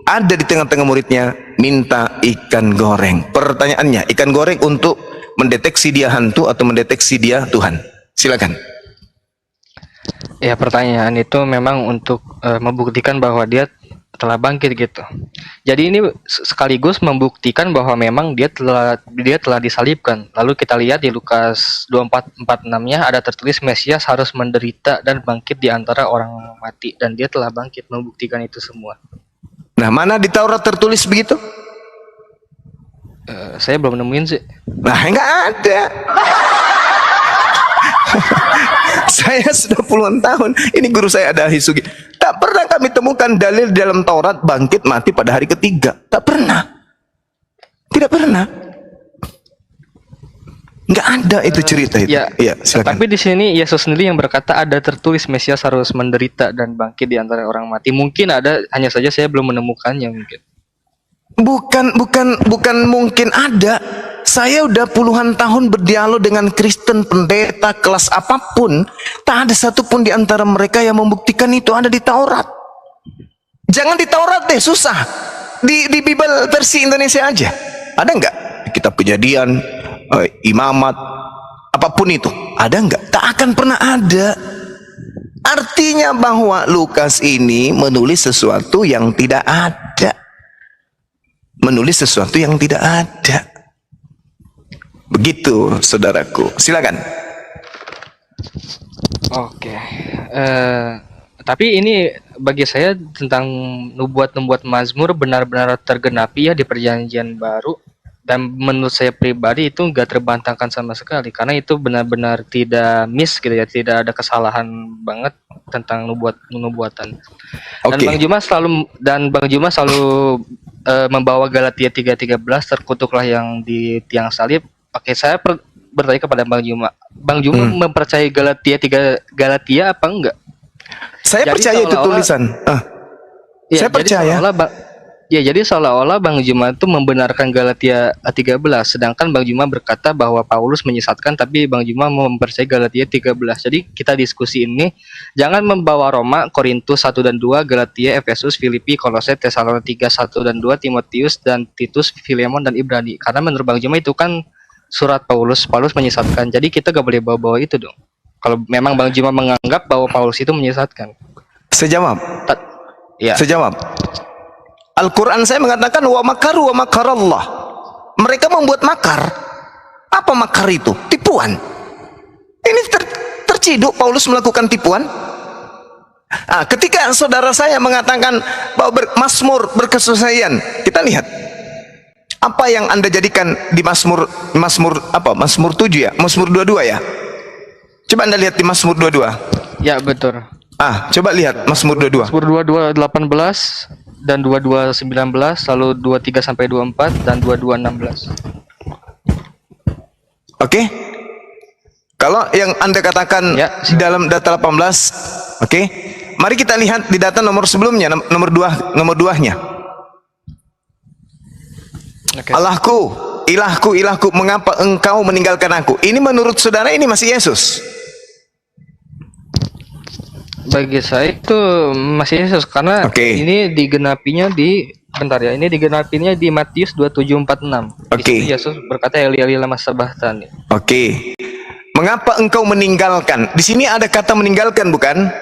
ada di tengah-tengah muridnya minta ikan goreng. Pertanyaannya, ikan goreng untuk mendeteksi dia hantu atau mendeteksi dia Tuhan? Silakan. Ya, pertanyaan itu memang untuk membuktikan bahwa dia telah bangkit gitu. Jadi ini sekaligus membuktikan bahwa memang dia telah disalibkan. Lalu kita lihat di Lukas 24:46-nya ada tertulis Mesias harus menderita dan bangkit di antara orang mati, dan dia telah bangkit, membuktikan itu semua. Nah, mana di Taurat tertulis begitu? Saya belum nemuin sih. Nah, enggak ada. Saya sudah puluhan tahun, ini guru saya ada Hisugi, tak pernah kami temukan dalil dalam Taurat bangkit mati pada hari ketiga. Tak pernah. Tidak pernah. Enggak ada itu cerita itu. Ya, silakan. tapi di sini Yesus sendiri yang berkata ada tertulis Mesias harus menderita dan bangkit di antara orang mati. Mungkin ada, hanya saja saya belum menemukannya mungkin. Bukan mungkin ada. Saya udah puluhan tahun berdialog dengan Kristen, pendeta, kelas apapun. Tak ada satupun di antara mereka yang membuktikan itu ada di Taurat. Jangan di Taurat deh, susah. Di Bible versi Indonesia aja. Ada nggak? Kitab Kejadian, Imamat, apapun itu. Ada nggak? Tak akan pernah ada. Artinya bahwa Lukas ini menulis sesuatu yang tidak ada. Menulis sesuatu yang tidak ada. Begitu, saudaraku. Silakan. Oke. Tapi ini bagi saya tentang nubuat-nubuat Mazmur benar-benar tergenapi ya di Perjanjian Baru, dan menurut saya pribadi itu nggak terbantahkan sama sekali karena itu benar-benar tidak miss gitu ya, tidak ada kesalahan banget tentang nubuatan. Dan Bang Juma selalu membawa Galatia 3:13 terkutuklah yang di tiang salib. Oke, saya bertanya kepada Bang Juma. Bang Juma mempercayai Galatia apa enggak? Saya Jadi percaya itu seolah-olah- tulisan. Ya, Saya percaya. Jadi seolah-olah Bang Juma itu membenarkan Galatia 13, sedangkan Bang Juma berkata bahwa Paulus menyesatkan, tapi Bang Juma mempercayai Galatia 13. Jadi kita diskusi ini jangan membawa Roma, Korintus 1 dan 2, Galatia, Efesus, Filipi, Kolose, Tesalonika 1 dan 2, Timotius dan Titus, Filemon dan Ibrani. Karena menurut Bang Juma itu kan surat Paulus menyesatkan. Jadi kita gak boleh bawa-bawa itu dong. Kalau memang Bang Juma menganggap bahwa Paulus itu menyesatkan. Saya jawab. Ya. Saya jawab. Al-Quran saya mengatakan wa makaru wa makarallah. Mereka membuat makar. Apa makar itu? Tipuan. Ini terciduk Paulus melakukan tipuan. Ketika saudara saya mengatakan bahwa Mazmur berkesusahan, kita lihat apa yang Anda jadikan di Mazmur 7 ya, Mazmur 22 ya. Coba Anda lihat di Mazmur 22. Ya, betul. Coba lihat Mazmur 22. Mazmur 22 18 dan 22 19, lalu 23 sampai 24 dan 22 16. Oke. Kalau yang Anda katakan Ya, di dalam data 18, oke. Mari kita lihat di data nomor sebelumnya, nomor 2-nya. Oke. Allahku, ilahku, mengapa engkau meninggalkan aku? Ini menurut saudara ini masih Yesus. Bagi saya itu masih Yesus karena Oke. ini digenapinya ini digenapinya di Matius 27:46. Di Oke. situ Yesus berkata Eli lama sabachthani. Oke. Mengapa engkau meninggalkan? Di sini ada kata meninggalkan bukan?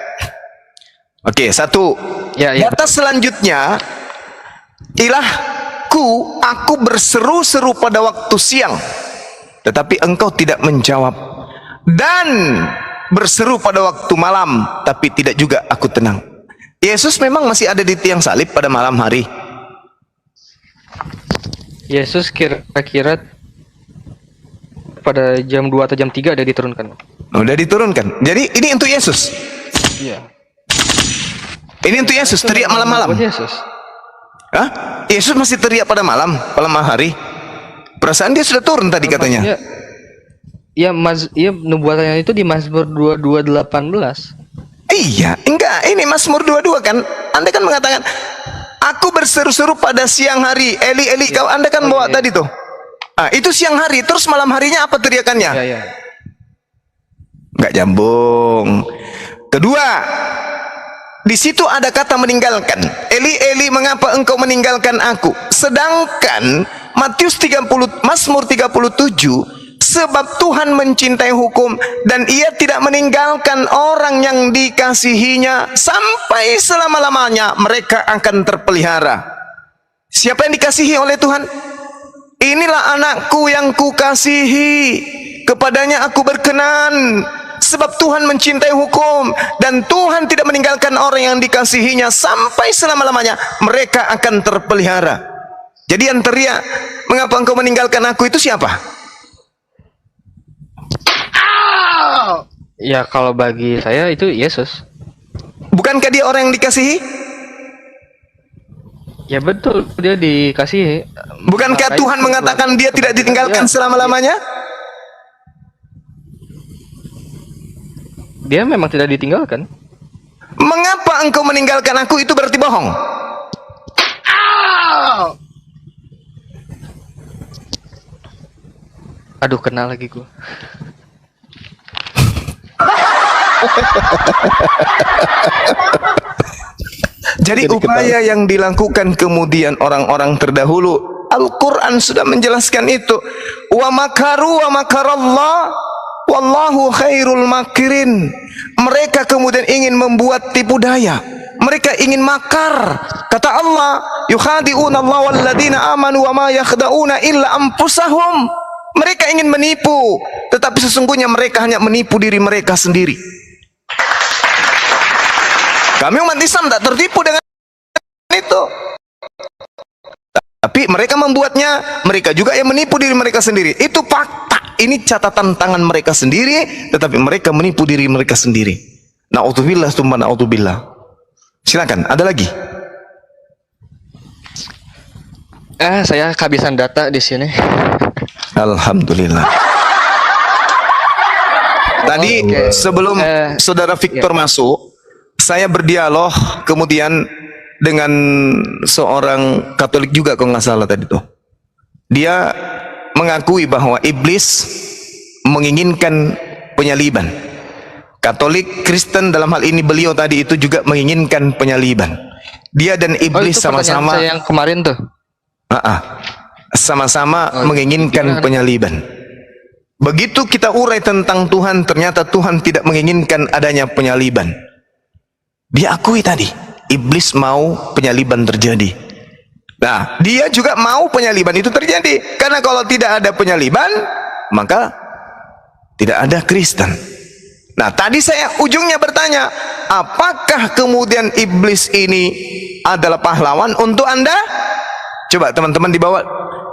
Oke, 1. Ya. Data selanjutnya, ilahku, aku berseru-seru pada waktu siang, tetapi engkau tidak menjawab. Dan berseru pada waktu malam, tapi tidak juga aku tenang. Yesus memang masih ada di tiang salib pada malam hari. Yesus kira-kira pada jam 2 atau jam 3 ada diturunkan. Udah diturunkan. Jadi ini untuk Yesus. Iya. Ini untuk Yesus teriak malam-malam. Buat Yesus. Yesus masih teriak pada malam hari. Perasaan dia sudah turun tadi katanya. Iya, nubuatannya itu di Mazmur 22:18. Iya, enggak. Ini Mazmur 22 kan. Anda kan mengatakan, aku berseru-seru pada siang hari. Eli, kau. Anda kan bawa tadi tuh. Itu siang hari. Terus malam harinya apa teriakannya? Iya. Enggak nyambung. Kedua, di situ ada kata meninggalkan. Eli, mengapa engkau meninggalkan aku? Sedangkan Mazmur 37, sebab Tuhan mencintai hukum dan ia tidak meninggalkan orang yang dikasihinya sampai selama-lamanya, mereka akan terpelihara. Siapa yang dikasihi oleh Tuhan? Inilah anakku yang kukasihi, kepadanya aku berkenan. Sebab Tuhan mencintai hukum dan Tuhan tidak meninggalkan orang yang dikasihinya sampai selama-lamanya, mereka akan terpelihara. Jadi yang teriak, mengapa engkau meninggalkan aku, itu siapa? Ya, kalau bagi saya itu Yesus. Bukankah dia orang yang dikasihi? Ya betul, dia dikasihi. Bukankah Makanya Tuhan mengatakan dia tidak ditinggalkan selama-lamanya? Dia memang tidak ditinggalkan. Mengapa engkau meninggalkan aku, itu berarti bohong. Aduh, kena lagi gua. Jadi upaya yang dilakukan kemudian orang-orang terdahulu, Al-Quran sudah menjelaskan itu. Wa makaru wa makarallah. wallahu khairul makirin. Mereka kemudian ingin membuat tipu daya, mereka ingin makar. Kata Allah, yukhadi'una Allah walladzina amanu wa ma yakhda'una illa anfusahum. Mereka ingin menipu, tetapi sesungguhnya mereka hanya menipu diri mereka sendiri. Kami umat Islam tak tertipu dengan itu. Tapi mereka membuatnya, mereka juga yang menipu diri mereka sendiri. Itu fakta. Ini catatan tangan mereka sendiri, tetapi mereka menipu diri mereka sendiri. Na'udzubillah tsumma na'udzubillah. Silakan, ada lagi? Saya kehabisan data di sini. Alhamdulillah. Tadi sebelum saudara Victor masuk, saya berdialog kemudian dengan seorang Katolik juga kalau nggak salah tadi tuh. Dia mengakui bahwa iblis menginginkan penyaliban. Katolik, Kristen dalam hal ini beliau tadi itu juga menginginkan penyaliban. Dia dan iblis sama-sama yang kemarin tuh. Sama-sama menginginkan penyaliban. Begitu kita urai tentang Tuhan, ternyata Tuhan tidak menginginkan adanya penyaliban. Dia akui tadi, iblis mau penyaliban terjadi. Nah, dia juga mau penyaliban itu terjadi. Karena kalau tidak ada penyaliban, maka tidak ada Kristen. Nah, tadi saya ujungnya bertanya, apakah kemudian iblis ini adalah pahlawan untuk Anda? Coba teman-teman di bawah,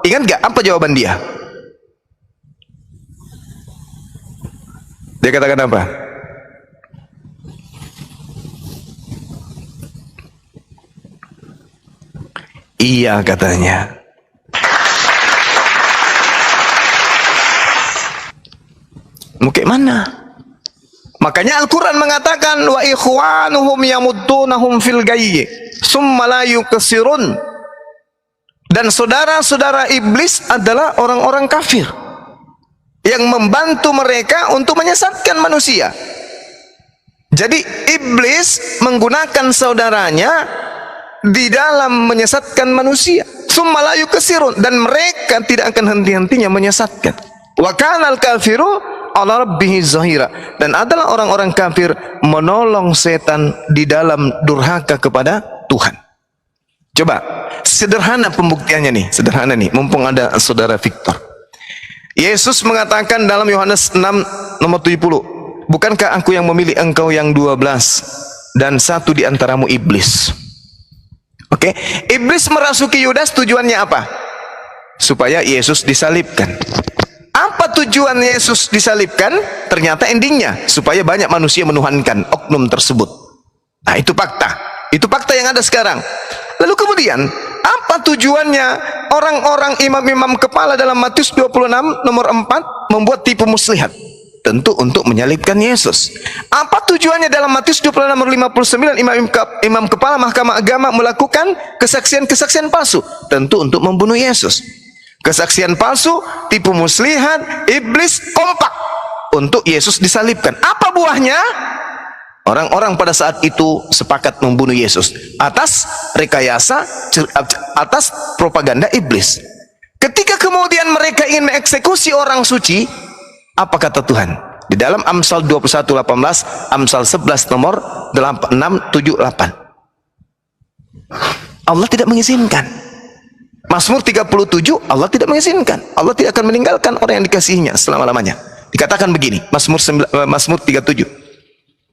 ingat gak apa jawaban dia? Dia katakan apa? Iya katanya. Mau kayak mana? Makanya Al-Quran mengatakan wa ikhwanuhum yamuddunahum fil gayyi summa la yuqsirun. Dan saudara-saudara iblis adalah orang-orang kafir yang membantu mereka untuk menyesatkan manusia. Jadi iblis menggunakan saudaranya di dalam menyesatkan manusia. Summa la yuqsirun, dan mereka tidak akan henti-hentinya menyesatkan. Wa kanal kafiru ala rabbihi zahira, dan adalah orang-orang kafir menolong setan di dalam durhaka kepada Tuhan. Coba sederhana pembuktiannya nih, sederhana nih, mumpung ada saudara Victor. Yesus mengatakan dalam Yohanes 6 nomor 70, bukankah aku yang memilih engkau yang 12 dan satu di antaramu iblis. Oke, iblis merasuki Yudas tujuannya apa? Supaya Yesus disalibkan. Apa tujuan Yesus disalibkan? Ternyata endingnya supaya banyak manusia menuhankan oknum tersebut. Nah, itu fakta. Itu fakta yang ada sekarang. Lalu kemudian, apa tujuannya orang-orang imam-imam kepala dalam Matius 26 nomor 4 membuat tipu muslihat? Tentu untuk menyalibkan Yesus. Apa tujuannya dalam Matius 26 nomor 59 imam kepala mahkamah agama melakukan kesaksian-kesaksian palsu? Tentu untuk membunuh Yesus. Kesaksian palsu, tipu muslihat, iblis kompak untuk Yesus disalibkan. Apa buahnya? Orang-orang pada saat itu sepakat membunuh Yesus atas rekayasa, atas propaganda iblis. Ketika kemudian mereka ingin mengeksekusi orang suci, apa kata Tuhan? Di dalam Amsal 21:18, Amsal 11 nomor 678. Allah tidak mengizinkan. Mazmur 37, Allah tidak mengizinkan. Allah tidak akan meninggalkan orang yang dikasihinya selama-lamanya. Dikatakan begini, Mazmur 37.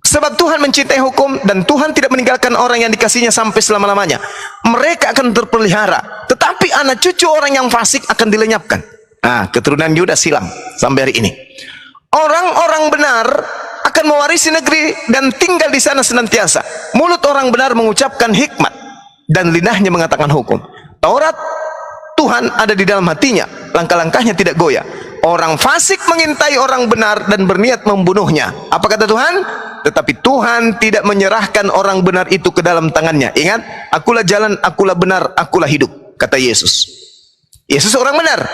Sebab Tuhan mencintai hukum dan Tuhan tidak meninggalkan orang yang dikasihnya sampai selama-lamanya. Mereka akan terpelihara, tetapi anak cucu orang yang fasik akan dilenyapkan. Nah, keturunan Yudas hilang sampai hari ini. Orang-orang benar akan mewarisi negeri dan tinggal di sana senantiasa. Mulut orang benar mengucapkan hikmat dan lidahnya mengatakan hukum. Taurat Tuhan ada di dalam hatinya, langkah-langkahnya tidak goyah. Orang fasik mengintai orang benar dan berniat membunuhnya. Apa kata Tuhan? Tetapi Tuhan tidak menyerahkan orang benar itu ke dalam tangannya. Ingat, akulah jalan, akulah benar, akulah hidup, kata Yesus. Yesus orang benar.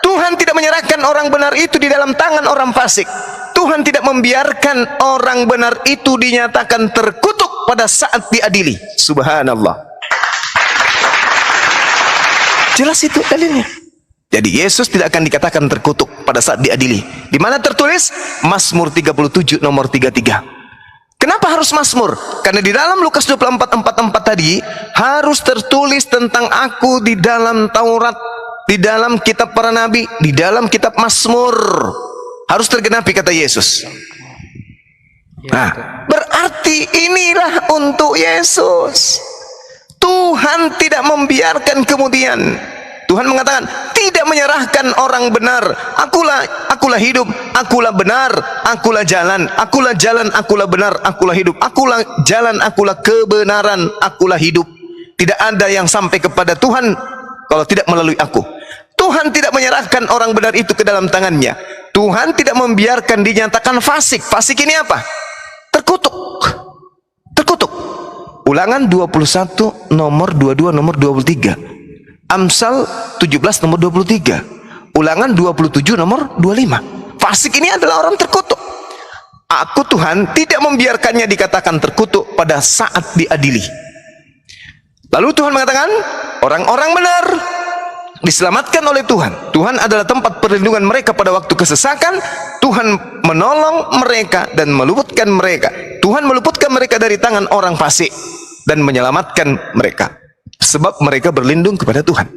Tuhan tidak menyerahkan orang benar itu di dalam tangan orang fasik. Tuhan tidak membiarkan orang benar itu dinyatakan terkutuk pada saat diadili. Subhanallah. Jelas itu dalilnya. Jadi Yesus tidak akan dikatakan terkutuk pada saat diadili. Di mana tertulis? Mazmur 37 nomor 33. Kenapa harus Mazmur? Karena di dalam Lukas 24:44 tadi harus tertulis tentang aku di dalam Taurat, di dalam kitab para nabi, di dalam kitab Mazmur. Harus tergenapi kata Yesus. Nah, berarti inilah untuk Yesus. Tuhan tidak membiarkan kemudian. Tuhan mengatakan, tidak menyerahkan orang benar. Akulah hidup, akulah benar, akulah jalan, akulah benar, akulah hidup, akulah jalan, akulah kebenaran, akulah hidup. Tidak ada yang sampai kepada Tuhan kalau tidak melalui aku. Tuhan tidak menyerahkan orang benar itu ke dalam tangannya. Tuhan tidak membiarkan dinyatakan fasik. Fasik ini apa? Terkutuk. Terkutuk. Ulangan 21 nomor 22 nomor 23. Amsal 17 nomor 23. Ulangan 27 nomor 25. Fasik ini adalah orang terkutuk. Aku Tuhan tidak membiarkannya dikatakan terkutuk pada saat diadili. Lalu Tuhan mengatakan, orang-orang benar diselamatkan oleh Tuhan. Tuhan adalah tempat perlindungan mereka pada waktu kesesakan. Tuhan menolong mereka dan meluputkan mereka. Tuhan meluputkan mereka dari tangan orang fasik dan menyelamatkan mereka. Sebab mereka berlindung kepada Tuhan.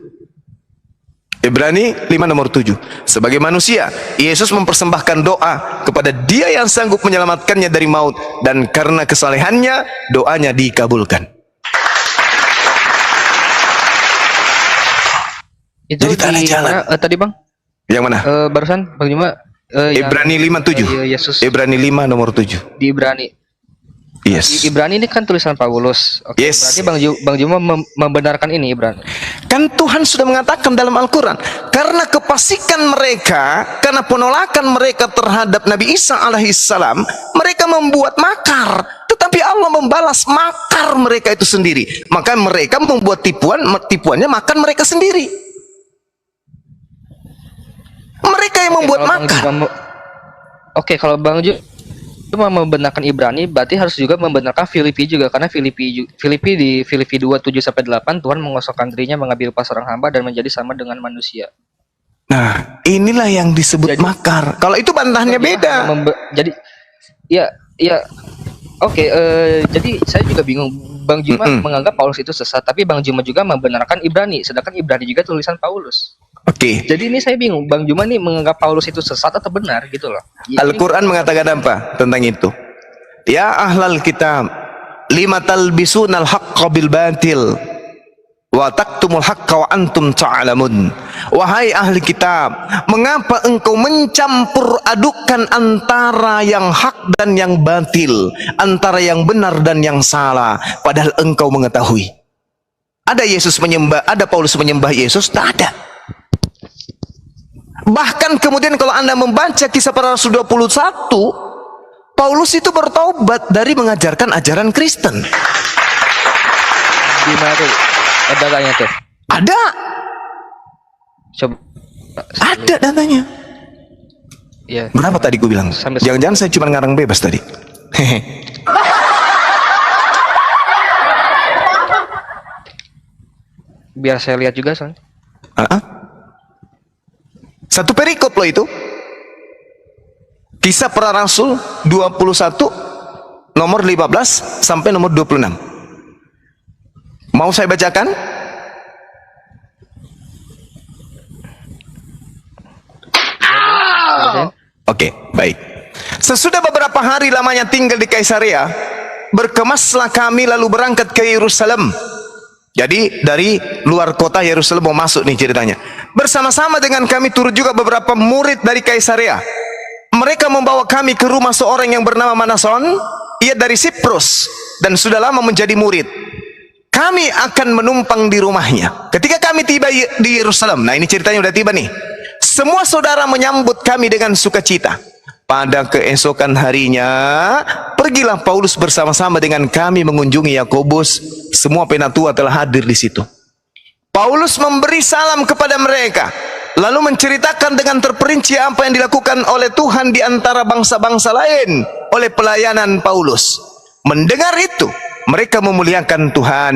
Ibrani 5 nomor 7. Sebagai manusia, Yesus mempersembahkan doa kepada Dia yang sanggup menyelamatkannya dari maut, dan karena kesalehannya doanya dikabulkan. Itu Jadi tak ada di jalan. mana, tadi Bang? Yang mana? Barusan Bang Juma Ibrani 5:7. Yesus Ibrani 5 nomor 7. di Ibrani. Yes. Ibrani ini kan tulisan Paulus. Oke, Yes. berarti Bang Juma membenarkan ini Ibrani. Kan Tuhan sudah mengatakan dalam Al-Quran, karena kefasikan mereka, karena penolakan mereka terhadap Nabi Isa alaihissalam, mereka membuat makar. Tetapi Allah membalas makar mereka itu sendiri. Maka mereka membuat tipuannya makan mereka sendiri. Mereka yang membuat makar. Oke, kalau Bang Juma membenarkan Ibrani, berarti harus juga membenarkan Filipi juga, karena Filipi di Filipi 2:7-8 Tuhan mengosongkan dirinya, mengambil pas orang hamba dan menjadi sama dengan manusia. Nah, inilah yang disebut makar. Kalau itu bantahannya beda. Jadi ya oke, jadi saya juga bingung. Bang Juma menganggap Paulus itu sesat, tapi Bang Juma juga membenarkan Ibrani, sedangkan Ibrani juga tulisan Paulus. Oke. Jadi ini saya bingung, Bang Juma nih menganggap Paulus itu sesat atau benar gitu loh. Al-Quran mengatakan apa tentang itu? Ya ahlal kitab, lima talbisunal haqqa bil batil wa taktumul haqqa wa antum ta'lamun. Wahai ahli kitab, mengapa engkau mencampur adukan antara yang hak dan yang batil, antara yang benar dan yang salah, padahal engkau mengetahui? Ada Paulus menyembah Yesus? Tak ada. Bahkan kemudian kalau Anda membaca Kisah Para Rasul 21, Paulus itu bertobat dari mengajarkan ajaran Kristen. Di mana tuh? Ada datanya tuh. Ada. Coba. Ada datanya. Ya. Berapa tadi gue bilang? Jangan-jangan saya cuma ngarang bebas tadi. Biar saya lihat juga soalnya. Satu perikop loh itu. Kisah Para Rasul 21 nomor 15 sampai nomor 26. Mau saya bacakan? Oke, baik. Sesudah beberapa hari lamanya tinggal di Kaisarea, berkemaslah kami lalu berangkat ke Yerusalem. Jadi dari luar kota Yerusalem mau masuk nih ceritanya. Bersama-sama dengan kami turut juga beberapa murid dari Kaisarea. Mereka membawa kami ke rumah seorang yang bernama Manason. Ia dari Siprus dan sudah lama menjadi murid. Kami akan menumpang di rumahnya. Ketika kami tiba di Yerusalem, nah ini ceritanya udah tiba nih. Semua saudara menyambut kami dengan sukacita. Pada keesokan harinya, pergilah Paulus bersama-sama dengan kami mengunjungi Yakobus. Semua penatua telah hadir di situ. Paulus memberi salam kepada mereka, lalu menceritakan dengan terperinci apa yang dilakukan oleh Tuhan di antara bangsa-bangsa lain oleh pelayanan Paulus. Mendengar itu, mereka memuliakan Tuhan.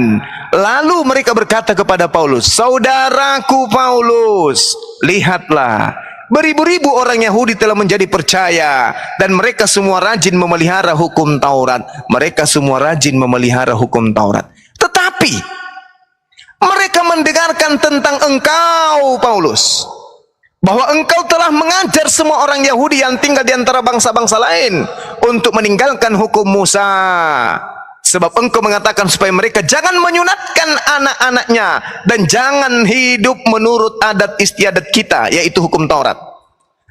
Lalu mereka berkata kepada Paulus, "Saudaraku Paulus, lihatlah, beribu-ribu orang Yahudi telah menjadi percaya dan mereka semua rajin memelihara hukum Taurat. Mereka semua rajin memelihara hukum Taurat. Tetapi mereka mendengarkan tentang engkau, Paulus, bahwa engkau telah mengajar semua orang Yahudi yang tinggal di antara bangsa-bangsa lain untuk meninggalkan hukum Musa. Sebab engkau mengatakan supaya mereka jangan menyunatkan anak-anaknya dan jangan hidup menurut adat istiadat kita, yaitu hukum Taurat.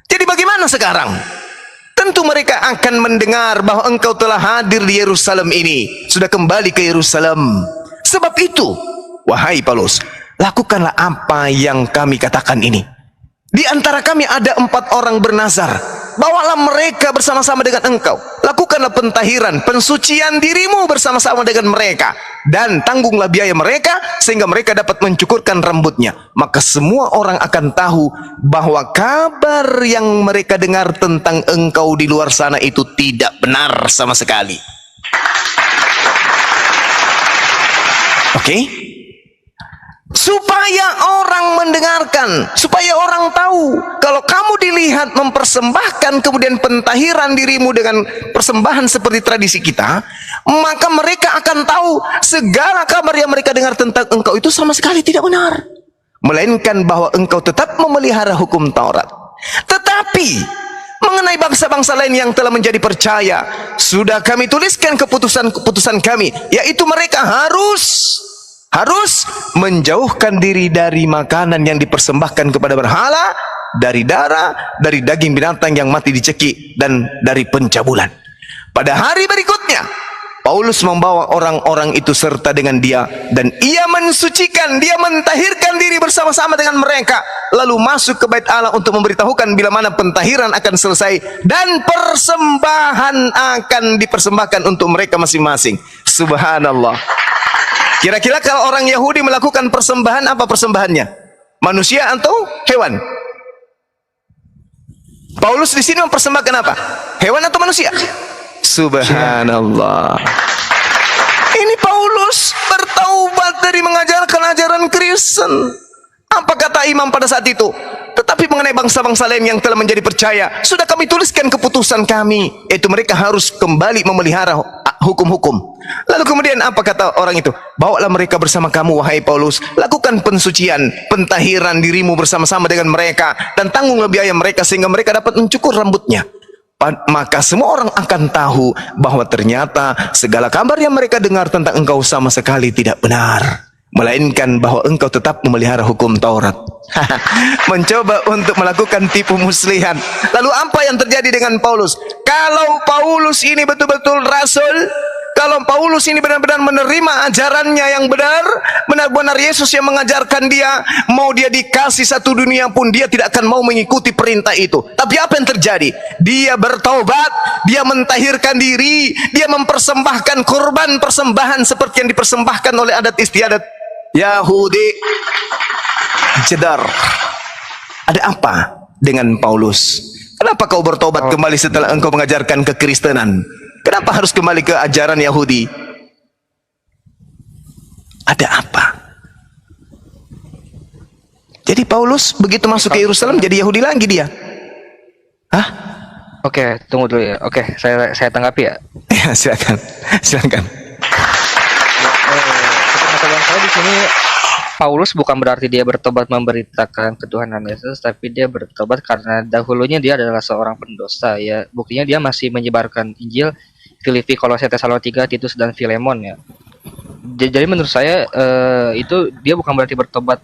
Jadi bagaimana sekarang? Tentu mereka akan mendengar bahwa engkau telah hadir di Yerusalem ini, sudah kembali ke Yerusalem. Sebab itu, wahai Paulus, lakukanlah apa yang kami katakan ini. Di antara kami ada 4 orang bernazar. Bawalah mereka bersama-sama dengan engkau. Lakukanlah pentahiran, pensucian dirimu bersama-sama dengan mereka. Dan tanggunglah biaya mereka sehingga mereka dapat mencukurkan rambutnya. Maka semua orang akan tahu bahwa kabar yang mereka dengar tentang engkau di luar sana itu tidak benar sama sekali. Oke? Supaya orang mendengarkan, supaya orang tahu kalau kamu dilihat mempersembahkan kemudian pentahiran dirimu dengan persembahan seperti tradisi kita, maka mereka akan tahu segala kabar yang mereka dengar tentang engkau itu sama sekali tidak benar, melainkan bahwa engkau tetap memelihara hukum Taurat. Tetapi mengenai bangsa-bangsa lain yang telah menjadi percaya, sudah kami tuliskan keputusan kami, yaitu mereka harus menjauhkan diri dari makanan yang dipersembahkan kepada berhala, dari darah, dari daging binatang yang mati dicekik, dan dari pencabulan. Pada hari berikutnya, Paulus membawa orang-orang itu serta dengan dia, dan ia mensucikan, dia mentahirkan diri bersama-sama dengan mereka, lalu masuk ke bait Allah untuk memberitahukan bila mana pentahiran akan selesai dan persembahan akan dipersembahkan untuk mereka masing-masing. Subhanallah. Kira-kira kalau orang Yahudi melakukan persembahan, apa persembahannya? Manusia atau hewan? Paulus di sini mempersembahkan apa? Hewan atau manusia? Subhanallah. Ini Paulus bertaubat dari mengajarkan ajaran Kristen. Apa kata imam pada saat itu? Tetapi mengenai bangsa-bangsa lain yang telah menjadi percaya, sudah kami tuliskan keputusan kami, yaitu mereka harus kembali memelihara hukum-hukum. Lalu kemudian apa kata orang itu? Bawalah mereka bersama kamu, wahai Paulus, lakukan pensucian, pentahiran dirimu bersama-sama dengan mereka, dan tanggunglah biaya mereka sehingga mereka dapat mencukur rambutnya. Maka semua orang akan tahu bahwa ternyata segala kabar yang mereka dengar tentang engkau sama sekali tidak benar, melainkan bahwa engkau tetap memelihara hukum Taurat. Mencoba untuk melakukan tipu muslihan. Lalu apa yang terjadi dengan Paulus? Kalau Paulus ini betul-betul rasul, kalau Paulus ini benar-benar menerima ajarannya yang benar, benar-benar Yesus yang mengajarkan dia, mau dia dikasih satu dunia pun dia tidak akan mau mengikuti perintah itu. Tapi apa yang terjadi? Dia bertaubat, dia mentahirkan diri, dia mempersembahkan korban persembahan seperti yang dipersembahkan oleh adat istiadat Yahudi. Jedar. Ada apa dengan Paulus? Kenapa kau bertobat kembali setelah engkau mengajarkan kekristenan? Kenapa harus kembali ke ajaran Yahudi? Ada apa? Jadi Paulus begitu masuk ke Yerusalem jadi Yahudi lagi dia. Hah? Oke, tunggu dulu ya. Oke, saya tanggapi ya. Ya, silakan. Silakan. Pengetahuan saya di sini, Paulus bukan berarti dia bertobat memberitakan ketuhanan Yesus, tapi dia bertobat karena dahulunya dia adalah seorang pendosa ya. Buktinya dia masih menyebarkan Injil, Filipi, Kolose, Tesalonika, Titus, dan Filemon ya. Jadi menurut saya itu dia bukan berarti bertobat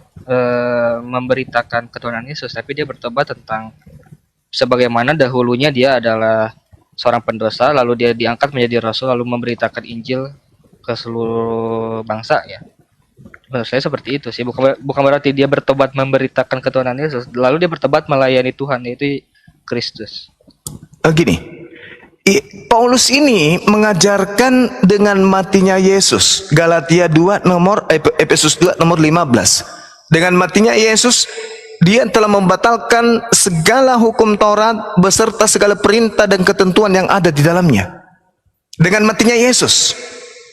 memberitakan ketuhanan Yesus, tapi dia bertobat tentang sebagaimana dahulunya dia adalah seorang pendosa, lalu dia diangkat menjadi rasul, lalu memberitakan Injil ke seluruh bangsa ya. Menurut saya seperti itu sih, bukan berarti dia bertobat memberitakan ketuhanan Yesus, lalu dia bertobat melayani Tuhan, yaitu Kristus. Gini, Paulus ini mengajarkan dengan matinya Yesus. Galatia 2 nomor Efesus 2 nomor 15. Dengan matinya Yesus, dia telah membatalkan segala hukum Taurat beserta segala perintah dan ketentuan yang ada di dalamnya. Dengan matinya Yesus.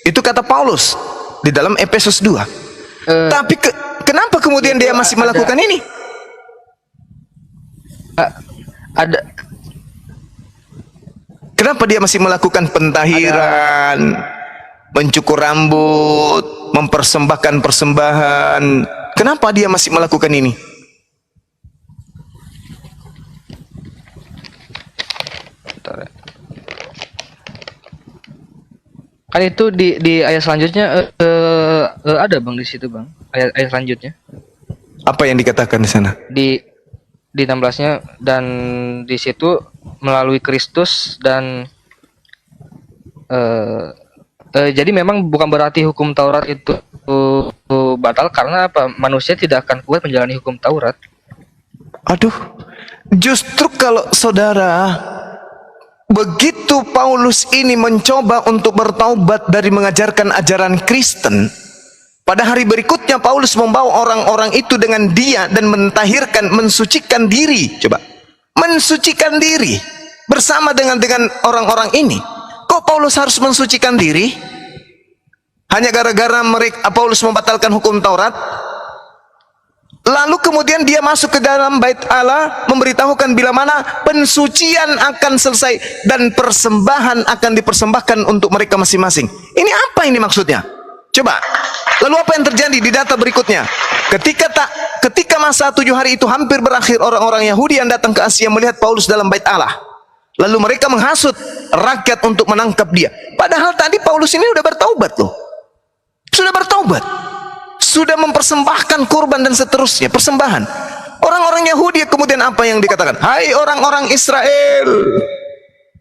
Itu kata Paulus di dalam Efesus 2. Tapi kenapa kemudian dia masih melakukan ini? ada Kenapa dia masih melakukan pentahiran, mencukur rambut, mempersembahkan persembahan? Kenapa dia masih melakukan ini? bentar ya. Kan itu di ayat selanjutnya ada Bang di situ Bang. Ayat selanjutnya Apa yang dikatakan di sana? di 16-nya, dan di situ melalui Kristus dan jadi memang bukan berarti hukum Taurat itu batal, karena apa? Manusia tidak akan kuat menjalani hukum Taurat. Aduh, justru kalau saudara, begitu Paulus ini mencoba untuk bertaubat dari mengajarkan ajaran Kristen, pada hari berikutnya Paulus membawa orang-orang itu dengan dia dan mentahirkan, mensucikan diri. Coba, mensucikan diri bersama dengan orang-orang ini. Kok Paulus harus mensucikan diri? Hanya gara-gara Paulus membatalkan hukum Taurat? Lalu kemudian dia masuk ke dalam bait Allah, memberitahukan bila mana pensucian akan selesai dan persembahan akan dipersembahkan untuk mereka masing-masing. Ini apa ini maksudnya? Coba. Lalu apa yang terjadi di data berikutnya? Ketika masa 7 hari itu hampir berakhir, orang-orang Yahudi yang datang ke Asia melihat Paulus dalam bait Allah. Lalu mereka menghasut rakyat untuk menangkap dia. Padahal tadi Paulus ini sudah bertaubat loh. Sudah bertaubat. Sudah mempersembahkan kurban dan seterusnya, persembahan. Orang-orang Yahudi kemudian apa yang dikatakan? Hai orang-orang Israel,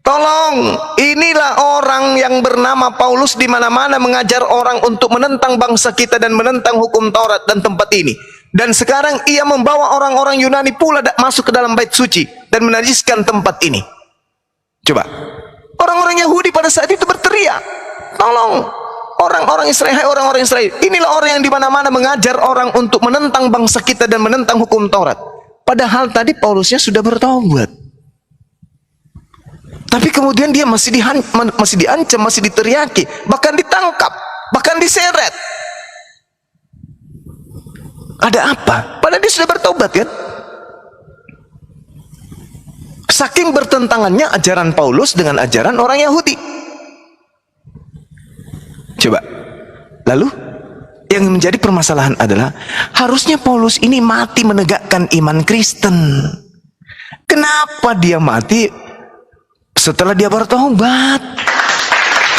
tolong, inilah orang yang bernama Paulus di mana-mana mengajar orang untuk menentang bangsa kita dan menentang hukum Taurat dan tempat ini. Dan sekarang ia membawa orang-orang Yunani pula masuk ke dalam bait suci dan menajiskan tempat ini. Coba, orang-orang Yahudi pada saat itu berteriak, tolong, orang-orang Israel, hai orang-orang Israel, inilah orang yang di mana-mana mengajar orang untuk menentang bangsa kita dan menentang hukum Taurat. Padahal tadi Paulusnya sudah bertaubat. Tapi kemudian dia masih diancam, masih diteriaki, bahkan ditangkap, bahkan diseret. Ada apa? Padahal dia sudah bertobat kan? Saking bertentangannya ajaran Paulus dengan ajaran orang Yahudi. Coba. Lalu yang menjadi permasalahan adalah harusnya Paulus ini mati menegakkan iman Kristen. Kenapa dia mati setelah dia bertobat?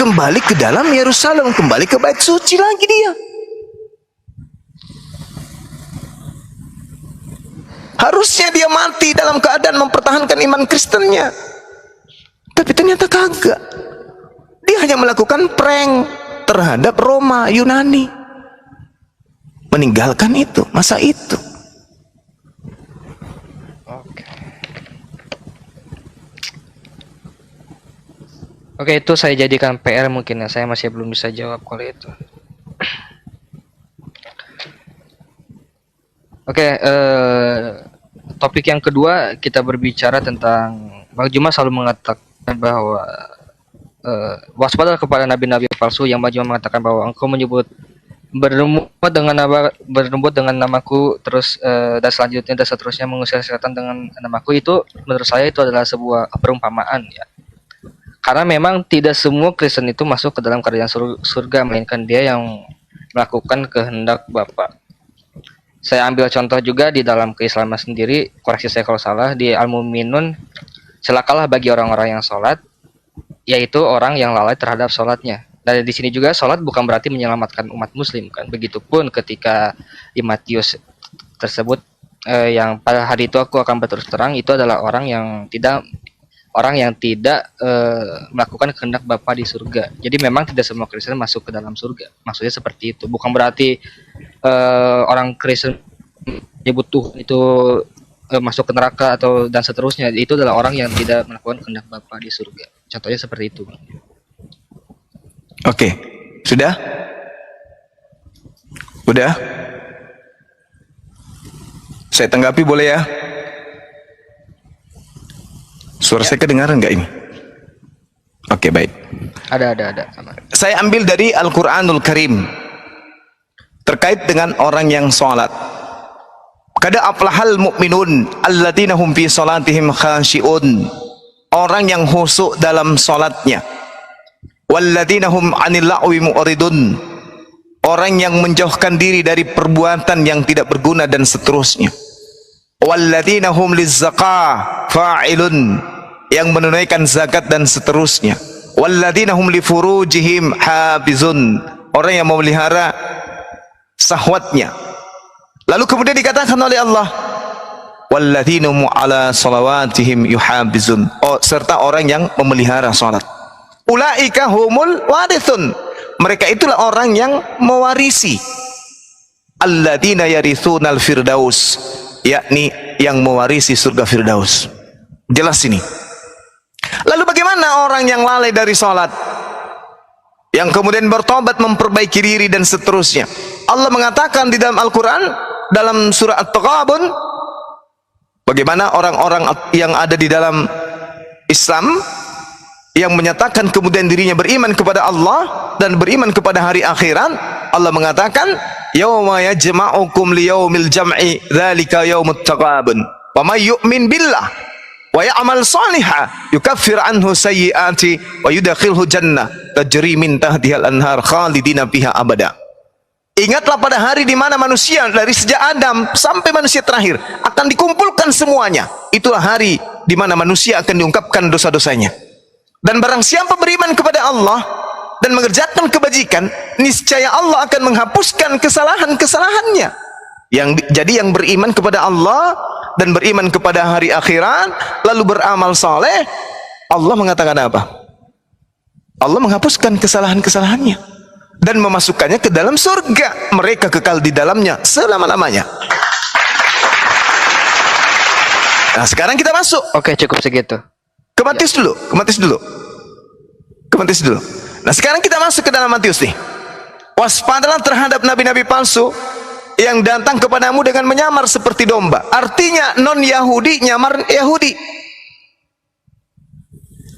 Kembali ke dalam Yerusalem, kembali ke bait suci lagi dia. Harusnya dia mati dalam keadaan mempertahankan iman Kristennya. Tapi ternyata kagak. Dia hanya melakukan prank terhadap Roma, Yunani. Meninggalkan itu, masa itu. Oke, itu saya jadikan PR mungkin ya. Saya masih belum bisa jawab kalau itu. Oke, topik yang kedua kita berbicara tentang Bang Juma selalu mengatakan bahwa waspada kepada nabi-nabi palsu, yang Bang Juma mengatakan bahwa engkau menyebut bernubuat dengan namaku, terus dan selanjutnya dan seterusnya mengusir setan dengan namaku. Itu menurut saya itu adalah sebuah perumpamaan ya. Karena memang tidak semua Kristen itu masuk ke dalam kerajaan surga, melainkan dia yang melakukan kehendak Bapa. Saya ambil contoh juga di dalam keislaman sendiri, koreksi saya kalau salah, di Al-Mu'minun, celakalah bagi orang-orang yang sholat, yaitu orang yang lalai terhadap sholatnya. Dan di sini juga sholat bukan berarti menyelamatkan umat muslim kan. Begitupun ketika di Matius tersebut, yang pada hari itu aku akan berterus terang, itu adalah orang yang tidak melakukan kehendak Bapa di surga. Jadi memang tidak semua Kristen masuk ke dalam surga. Maksudnya seperti itu. Bukan berarti orang Kristen menyebut Tuhan itu masuk ke neraka atau dan seterusnya. Itu adalah orang yang tidak melakukan kehendak Bapa di surga. Contohnya seperti itu. Oke, sudah? Udah? Saya tanggapi boleh ya? Suara saya kedengaran nggak ini? Oke, baik. Ada. Saya ambil dari Al-Quranul Karim terkait dengan orang yang sholat. Kada aflahal mu'minun alladzina hum fi salatihim khashi'un. Orang yang khusyuk dalam salatnya. Walladzina hum 'anil la'wi mu'ridun. Orang yang menjauhkan diri dari perbuatan yang tidak berguna dan seterusnya. Walladzina hum lizzaqah fa'ilun. Yang menunaikan zakat dan seterusnya. Walladzina hum li furujihim hafizun. Orang yang memelihara syahwatnya. Lalu kemudian dikatakan oleh Allah, walladzina hum ala salawatihim yuhafizun. Serta orang yang memelihara salat. Ulaika humul warithun. Mereka itulah orang yang mewarisi. Alladzina yarithunal firdaus, yakni yang mewarisi surga Firdaus. Jelas ini. Lalu bagaimana orang yang lalai dari salat, yang kemudian bertobat, memperbaiki diri dan seterusnya? Allah mengatakan di dalam Al-Quran, dalam surah At-Taghabun, bagaimana orang-orang yang ada di dalam Islam yang menyatakan kemudian dirinya beriman kepada Allah dan beriman kepada hari akhirat. Allah mengatakan, yauma yajma'ukum liyaumil jam'i dzalika yaumut taghabun wa may yu'min billah wa ya'mal shalihan yukaffir anhu sayyi'ati wa yudkhilhu jannah tajri min tahtihal anhar khalidina fiha abada. Ingatlah pada hari di mana manusia dari sejak Adam sampai manusia terakhir akan dikumpulkan semuanya. Itulah hari di mana manusia akan diungkapkan dosa-dosanya. Dan barang siapa beriman kepada Allah dan mengerjakan kebajikan, niscaya Allah akan menghapuskan kesalahan-kesalahannya. Jadi yang beriman kepada Allah dan beriman kepada hari akhirat lalu beramal saleh, Allah mengatakan apa? Allah menghapuskan kesalahan-kesalahannya dan memasukkannya ke dalam surga. Mereka kekal di dalamnya selama-lamanya. Nah, sekarang kita masuk. Oke, cukup segitu. Ke Matius dulu. Nah, sekarang kita masuk ke dalam Matius nih. Waspadalah terhadap nabi-nabi palsu yang datang kepadamu dengan menyamar seperti domba. Artinya non-Yahudi nyamar Yahudi.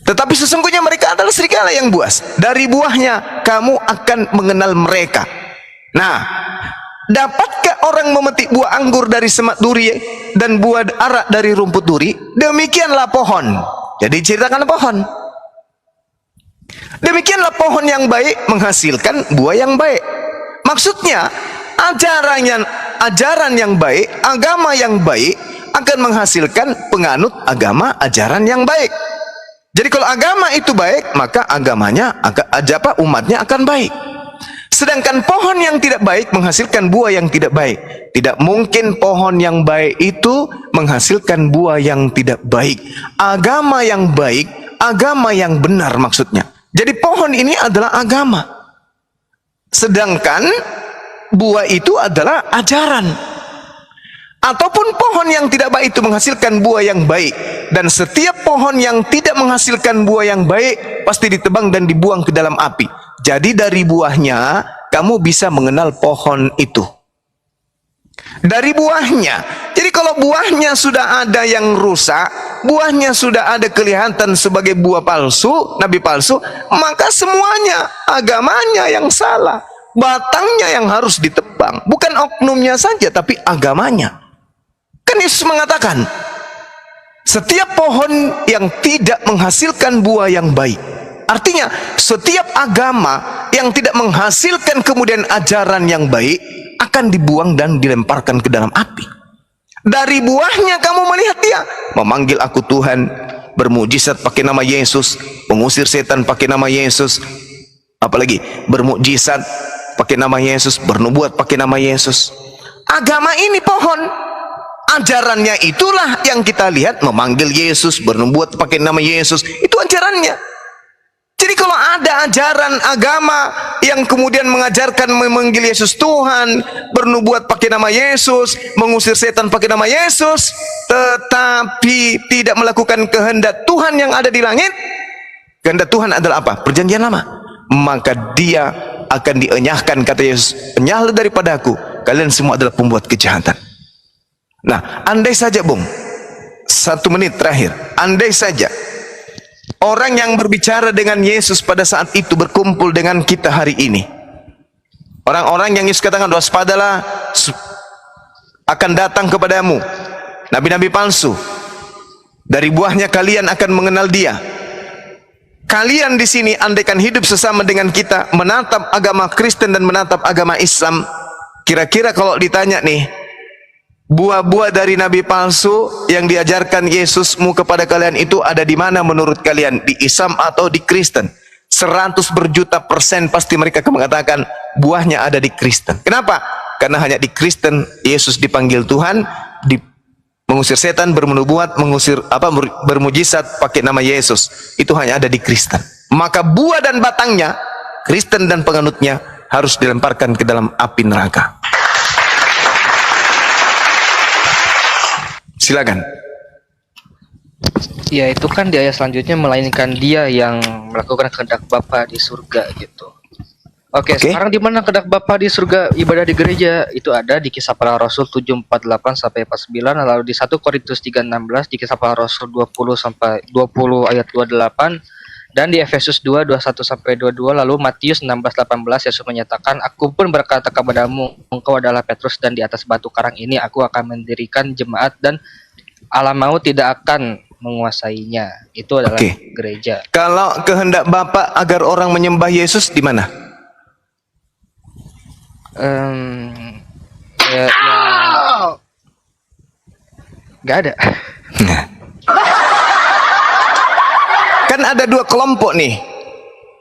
Tetapi sesungguhnya mereka adalah serigala yang buas. Dari buahnya kamu akan mengenal mereka. Nah, dapatkah orang memetik buah anggur dari semak duri dan buah arak dari rumput duri? Demikianlah pohon. Jadi ceritakan pohon. Demikianlah pohon yang baik menghasilkan buah yang baik. Maksudnya ajaran yang baik, agama yang baik akan menghasilkan penganut agama ajaran yang baik. Jadi kalau agama itu baik, maka agamanya umatnya akan baik. Sedangkan pohon yang tidak baik menghasilkan buah yang tidak baik. Tidak mungkin pohon yang baik itu menghasilkan buah yang tidak baik. Agama yang baik, agama yang benar maksudnya. Jadi pohon ini adalah agama. Sedangkan buah itu adalah ajaran. Ataupun pohon yang tidak baik itu menghasilkan buah yang baik. Dan setiap pohon yang tidak menghasilkan buah yang baik pasti ditebang dan dibuang ke dalam api. Jadi dari buahnya kamu bisa mengenal pohon itu. Dari buahnya. Jadi kalau buahnya sudah ada yang rusak, buahnya sudah ada kelihatan sebagai buah palsu, nabi palsu, maka semuanya agamanya yang salah. Batangnya yang harus ditebang. Bukan oknumnya saja, tapi agamanya. Kan Yesus mengatakan, setiap pohon yang tidak menghasilkan buah yang baik. Artinya, setiap agama yang tidak menghasilkan kemudian ajaran yang baik akan dibuang dan dilemparkan ke dalam api. Dari buahnya kamu melihat dia memanggil aku Tuhan, bermujizat pakai nama Yesus, mengusir setan pakai nama Yesus, apalagi bermujizat pakai nama Yesus, bernubuat pakai nama Yesus. Agama ini pohon, ajarannya itulah yang kita lihat, memanggil Yesus, bernubuat pakai nama Yesus, itu ajarannya. Jadi kalau ada ajaran agama yang kemudian mengajarkan memanggil Yesus Tuhan, bernubuat pakai nama Yesus, mengusir setan pakai nama Yesus, tetapi tidak melakukan kehendak Tuhan yang ada di langit, kehendak Tuhan adalah apa? Perjanjian lama. Maka dia akan dienyahkan, kata Yesus, enyahlah daripada aku, kalian semua adalah pembuat kejahatan. Nah, andai saja Bung, 1 menit terakhir, andai saja orang yang berbicara dengan Yesus pada saat itu berkumpul dengan kita hari ini, orang-orang yang Yesus katakan waspadalah akan datang kepadamu, nabi-nabi palsu. Dari buahnya kalian akan mengenal dia. Kalian di sini andaikan hidup sesama dengan kita, menatap agama Kristen dan menatap agama Islam, kira-kira kalau ditanya nih, buah-buah dari nabi palsu yang diajarkan Yesusmu kepada kalian itu ada di mana menurut kalian? Di Islam atau di Kristen? 100 berjuta % pasti mereka akan mengatakan buahnya ada di Kristen. Kenapa? Karena hanya di Kristen Yesus dipanggil Tuhan, mengusir setan, bernubuat, bermujizat pakai nama Yesus. Itu hanya ada di Kristen. Maka buah dan batangnya, Kristen dan penganutnya harus dilemparkan ke dalam api neraka. Silakan. Ya itu kan di ayat selanjutnya, melainkan dia yang melakukan kehendak Bapa di surga gitu. Oke. Sekarang di mana kehendak Bapa di surga ibadah di gereja? Itu ada di Kisah Para Rasul 7:48 sampai 49, lalu di 1 Korintus 3:16, di Kisah Para Rasul 20 sampai 20 ayat 28, dan di Efesus 2:21 sampai 22, lalu Matius 16:18 Yesus menyatakan, aku pun berkata kepadamu, engkau adalah Petrus dan di atas batu karang ini aku akan mendirikan jemaat dan alam maut tidak akan menguasainya. Itu adalah gereja. Kalau kehendak Bapa agar orang menyembah Yesus di mana? Nggak ada. Kan ada dua kelompok nih,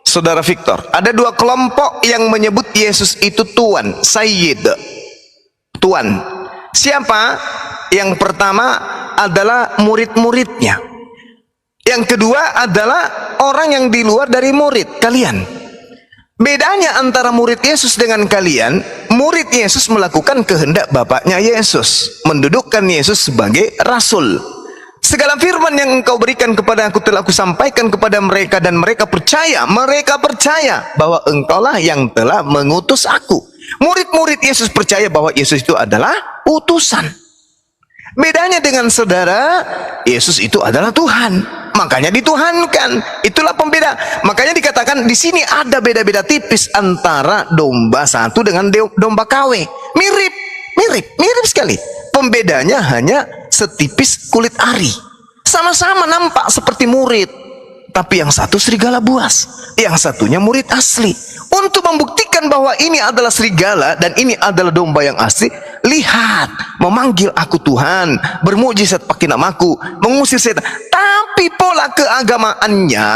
Saudara Victor. Ada dua kelompok yang menyebut Yesus itu Tuan, Sayyid, Tuan. Siapa? Yang pertama adalah murid-muridnya. Yang kedua adalah orang yang di luar dari murid, kalian. Bedanya antara murid Yesus dengan kalian, murid Yesus melakukan kehendak Bapaknya Yesus, mendudukkan Yesus sebagai Rasul. Segala firman yang engkau berikan kepada aku telah aku sampaikan kepada mereka, dan mereka percaya bahwa engkaulah yang telah mengutus aku. Murid-murid Yesus percaya bahwa Yesus itu adalah utusan. Bedanya dengan saudara, Yesus itu adalah Tuhan, makanya dituhankan. Itulah pembeda. Makanya dikatakan di sini ada beda-beda tipis antara domba satu dengan domba KW. Mirip sekali. Pembedanya hanya setipis kulit ari. Sama-sama nampak seperti murid, tapi yang satu serigala buas, yang satunya murid asli. Untuk membuktikan bahwa ini adalah serigala dan ini adalah domba yang asli, lihat, memanggil aku Tuhan, bermujizat pakai namaku, mengusir setan, tapi pola keagamaannya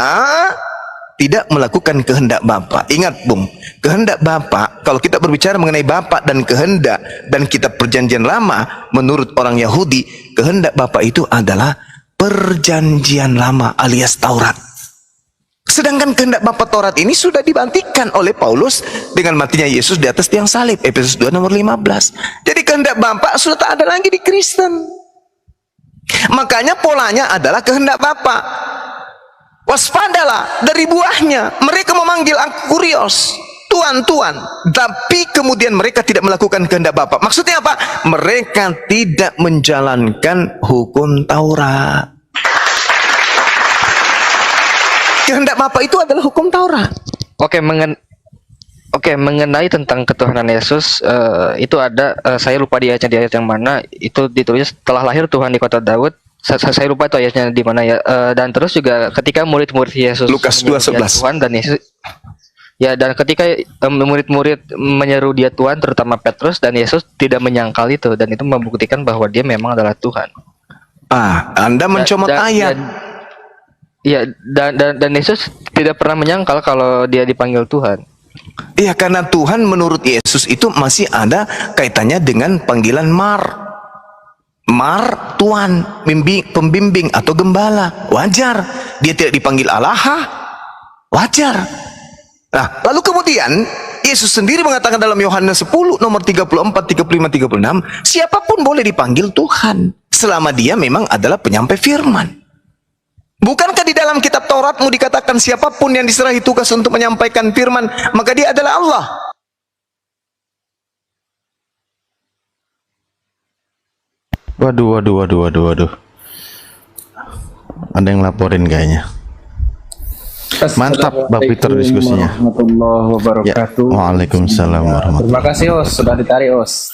tidak melakukan kehendak Bapa. Ingat Bung, kehendak Bapa, kalau kita berbicara mengenai Bapa dan kehendak dan kitab perjanjian lama, menurut orang Yahudi, kehendak Bapa itu adalah perjanjian lama alias Taurat. Sedangkan kehendak Bapa Taurat ini sudah dibantikan oleh Paulus dengan matinya Yesus di atas tiang salib, Efesus 2 nomor 15. Jadi kehendak Bapa sudah tak ada lagi di Kristen. Makanya polanya adalah kehendak Bapa. Waspadalah dari buahnya. Mereka memanggil aku Kurios, Tuan, tapi kemudian mereka tidak melakukan kehendak Bapa. Maksudnya apa? Mereka tidak menjalankan hukum Taurat. Kehendak Bapa itu adalah hukum Taurat. Oke, mengenai tentang ketuhanan Yesus, itu ada, saya lupa di ayat yang mana, itu ditulis setelah lahir Tuhan di kota Daud. Saya lupa itu ayatnya di mana ya. Dan terus juga ketika murid-murid Yesus Lukas 2:11 Tuhan dan Yesus, ya, dan ketika murid-murid menyeru dia Tuhan, terutama Petrus, dan Yesus tidak menyangkal itu, dan itu membuktikan bahwa dia memang adalah Tuhan. Anda mencomot ayat. Dan Yesus tidak pernah menyangkal kalau dia dipanggil Tuhan. Iya, karena Tuhan menurut Yesus itu masih ada kaitannya dengan panggilan Mar, Tuan, pembimbing atau gembala. Wajar. Dia tidak dipanggil Allah, wajar. Nah, lalu kemudian Yesus sendiri mengatakan dalam Yohanes 10 nomor 34, 35, 36, siapapun boleh dipanggil Tuhan selama dia memang adalah penyampai firman. Bukankah di dalam kitab Tauratmu dikatakan siapapun yang diserahi tugas untuk menyampaikan firman, maka dia adalah Allah? Waduh. Ada yang laporin kayaknya. Mantap Bang Victor diskusinya. Warahmatullahi wabarakatuh. Ya, waalaikumsalam warahmatullahi. Terima kasih Os, sudah ditarik Os.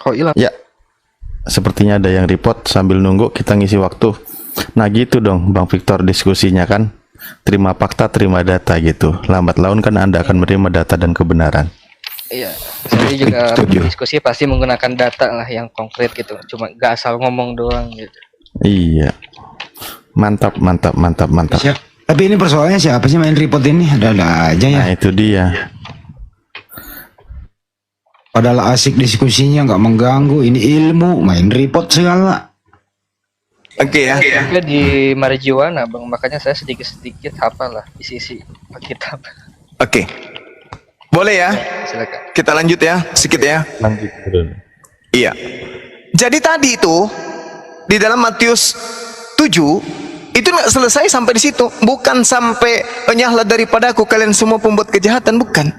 kok hilang? Ya, sepertinya ada yang report sambil nunggu kita ngisi waktu. Nah gitu dong Bang Victor diskusinya kan. Terima fakta, terima data gitu. Lambat laun kan Anda akan menerima data dan kebenaran. Iya, saya juga Setuju. diskusi pasti menggunakan data lah yang konkret gitu. Cuma gak asal ngomong doang gitu. Iya. Mantap, mantap, mantap, mantap. Tapi ini persoalannya siapa sih main report ini? Ada aja ya. Nah itu dia. Padahal asik diskusinya, nggak mengganggu. Ini ilmu, main report segala. Oke ya. Juga di marijuana bang, makanya saya sedikit-sedikit hafal lah isi-isi kitab. Oke. Boleh ya? Silakan. Kita lanjut ya, sedikit ya. Lanjut dulu. Iya. Jadi tadi itu di dalam Matius 7 itu nggak selesai sampai di situ. Bukan sampai enyahlah daripadaku kalian semua pembuat kejahatan, bukan.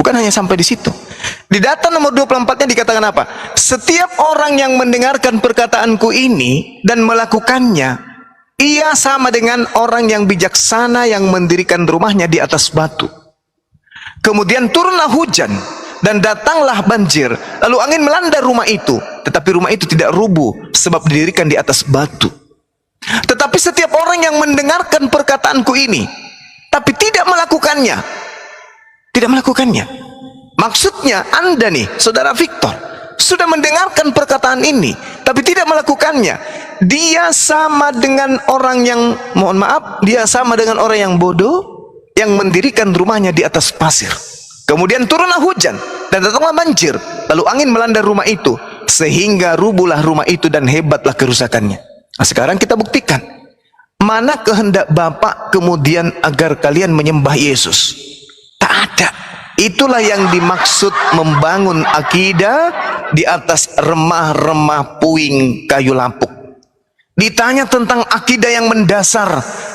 Bukan hanya sampai di situ. Di data nomor 24-nya dikatakan apa? Setiap orang yang mendengarkan perkataanku ini dan melakukannya, ia sama dengan orang yang bijaksana yang mendirikan rumahnya di atas batu. Kemudian turunlah hujan dan datanglah banjir, lalu angin melanda rumah itu, tetapi rumah itu tidak rubuh sebab didirikan di atas batu. Tetapi setiap orang yang mendengarkan perkataanku ini tapi tidak melakukannya, maksudnya Anda nih, saudara Victor, sudah mendengarkan perkataan ini tapi tidak melakukannya, dia sama dengan orang yang, mohon maaf, dia sama dengan orang yang bodoh yang mendirikan rumahnya di atas pasir. Kemudian turunlah hujan dan datanglah banjir, lalu angin melanda rumah itu sehingga rubuhlah rumah itu dan hebatlah kerusakannya. Nah, sekarang kita buktikan mana kehendak Bapa kemudian agar kalian menyembah Yesus. Tak ada. Itulah yang dimaksud membangun akidah di atas remah-remah puing kayu lapuk. Ditanya tentang akidah yang mendasar,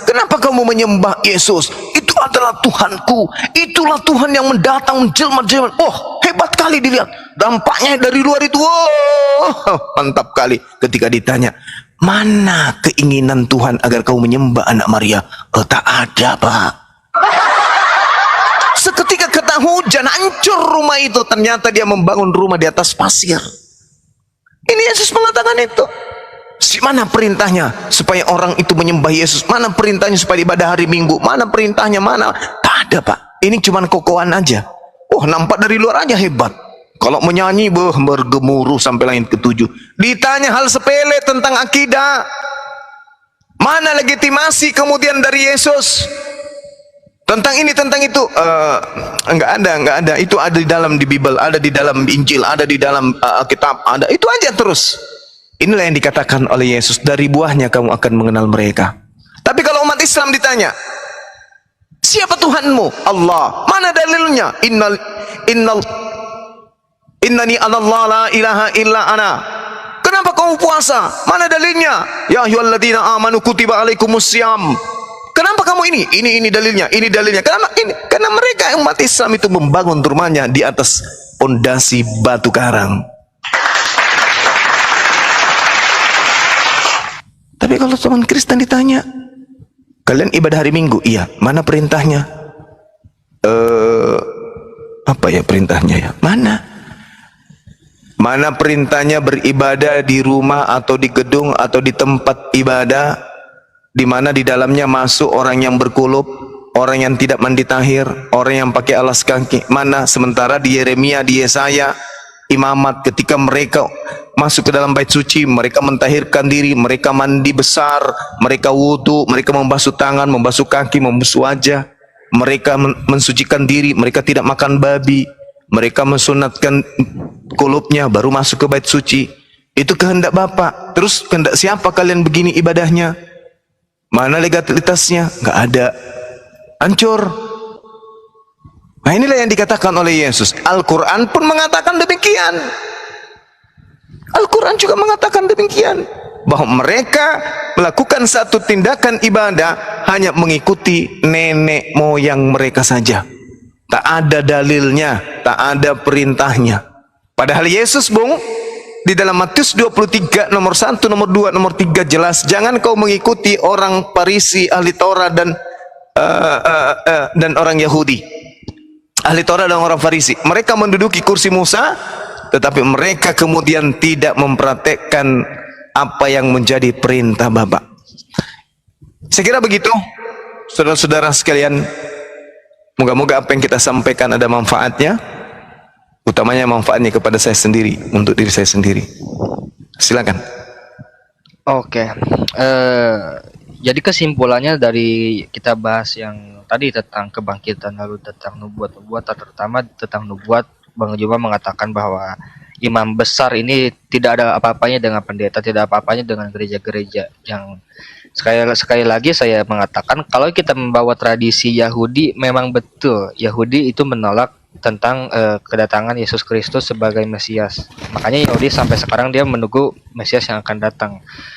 kenapa kamu menyembah Yesus? Itu adalah Tuhanku, itulah Tuhan yang mendatang menjelma-jelma. Oh, hebat kali dilihat dampaknya dari luar itu. Oh, mantap kali. Ketika ditanya, mana keinginan Tuhan agar kau menyembah anak Maria? Oh, tak ada, Pak. Seketika kena hujan, hancur rumah itu. Ternyata dia membangun rumah di atas pasir. Ini Yesus mengatakan itu. Mana perintahnya supaya orang itu menyembah Yesus? Mana perintahnya supaya ibadah hari Minggu? Mana perintahnya? Mana? Tak ada, Pak. Ini cuma kokohan aja. Oh, nampak dari luar aja hebat. Kalau menyanyi, bergemuruh sampai langit ketujuh. Ditanya hal sepele tentang akidah, mana legitimasi kemudian dari Yesus tentang ini, tentang itu? Enggak ada. Itu ada di dalam di Bible, ada di dalam Injil, ada di dalam kitab, ada. Itu aja terus. Inilah yang dikatakan oleh Yesus, dari buahnya kamu akan mengenal mereka. Tapi kalau umat Islam ditanya, siapa Tuhanmu? Allah. Mana dalilnya? Innani anallah la ilaha illa ana. Kenapa kamu puasa? Mana dalilnya? Ya ayyuhalladzina amanu kutiba alaikumusiyam. Kenapa kamu ini? Ini dalilnya, ini dalilnya. Kenapa ini? Karena mereka umat Islam itu membangun rumahnya di atas pondasi batu karang. Tapi kalau teman Kristen ditanya, kalian ibadah hari Minggu? Iya. Mana perintahnya? Apa ya perintahnya ya? Mana perintahnya beribadah di rumah atau di gedung atau di tempat ibadah di mana di dalamnya masuk orang yang berkulup, orang yang tidak mandi tahir, orang yang pakai alas kaki? Mana? Sementara di Yeremia, di Yesaya, imamat ketika mereka masuk ke dalam bait suci, mereka mentahirkan diri, mereka mandi besar, mereka wudu, mereka membasuh tangan, membasuh kaki, membasuh wajah, mereka mensucikan diri, mereka tidak makan babi, mereka mensunatkan kulupnya baru masuk ke bait suci. Itu kehendak Bapa. Terus kehendak siapa kalian begini ibadahnya? Mana legalitasnya? Enggak ada. Hancur. Nah, inilah yang dikatakan oleh Yesus. Al-Quran pun mengatakan demikian. Al-Quran juga mengatakan demikian, bahwa mereka melakukan satu tindakan ibadah hanya mengikuti nenek moyang mereka saja. Tak ada dalilnya, tak ada perintahnya. Padahal Yesus, Bung, di dalam Matius 23 nomor 1, nomor 2, nomor 3 jelas, jangan kau mengikuti orang Farisi, ahli Taurat dan orang Yahudi. Ahli Taurat dan orang Farisi, mereka menduduki kursi Musa, tetapi mereka kemudian tidak mempraktekkan apa yang menjadi perintah Bapak. Saya kira begitu, saudara-saudara sekalian. Moga-moga apa yang kita sampaikan ada manfaatnya, utamanya manfaatnya kepada saya sendiri, untuk diri saya sendiri. Silakan. Oke, jadi kesimpulannya dari kita bahas yang tadi tentang kebangkitan, lalu tentang nubuat-nubuat, terutama tentang nubuat, Bang Juma mengatakan bahwa imam besar ini tidak ada apa-apanya dengan pendeta, tidak apa-apanya dengan gereja-gereja. Yang sekali lagi saya mengatakan, kalau kita membawa tradisi Yahudi, memang betul Yahudi itu menolak tentang kedatangan Yesus Kristus sebagai Mesias. Makanya Yahudi sampai sekarang dia menunggu Mesias yang akan datang.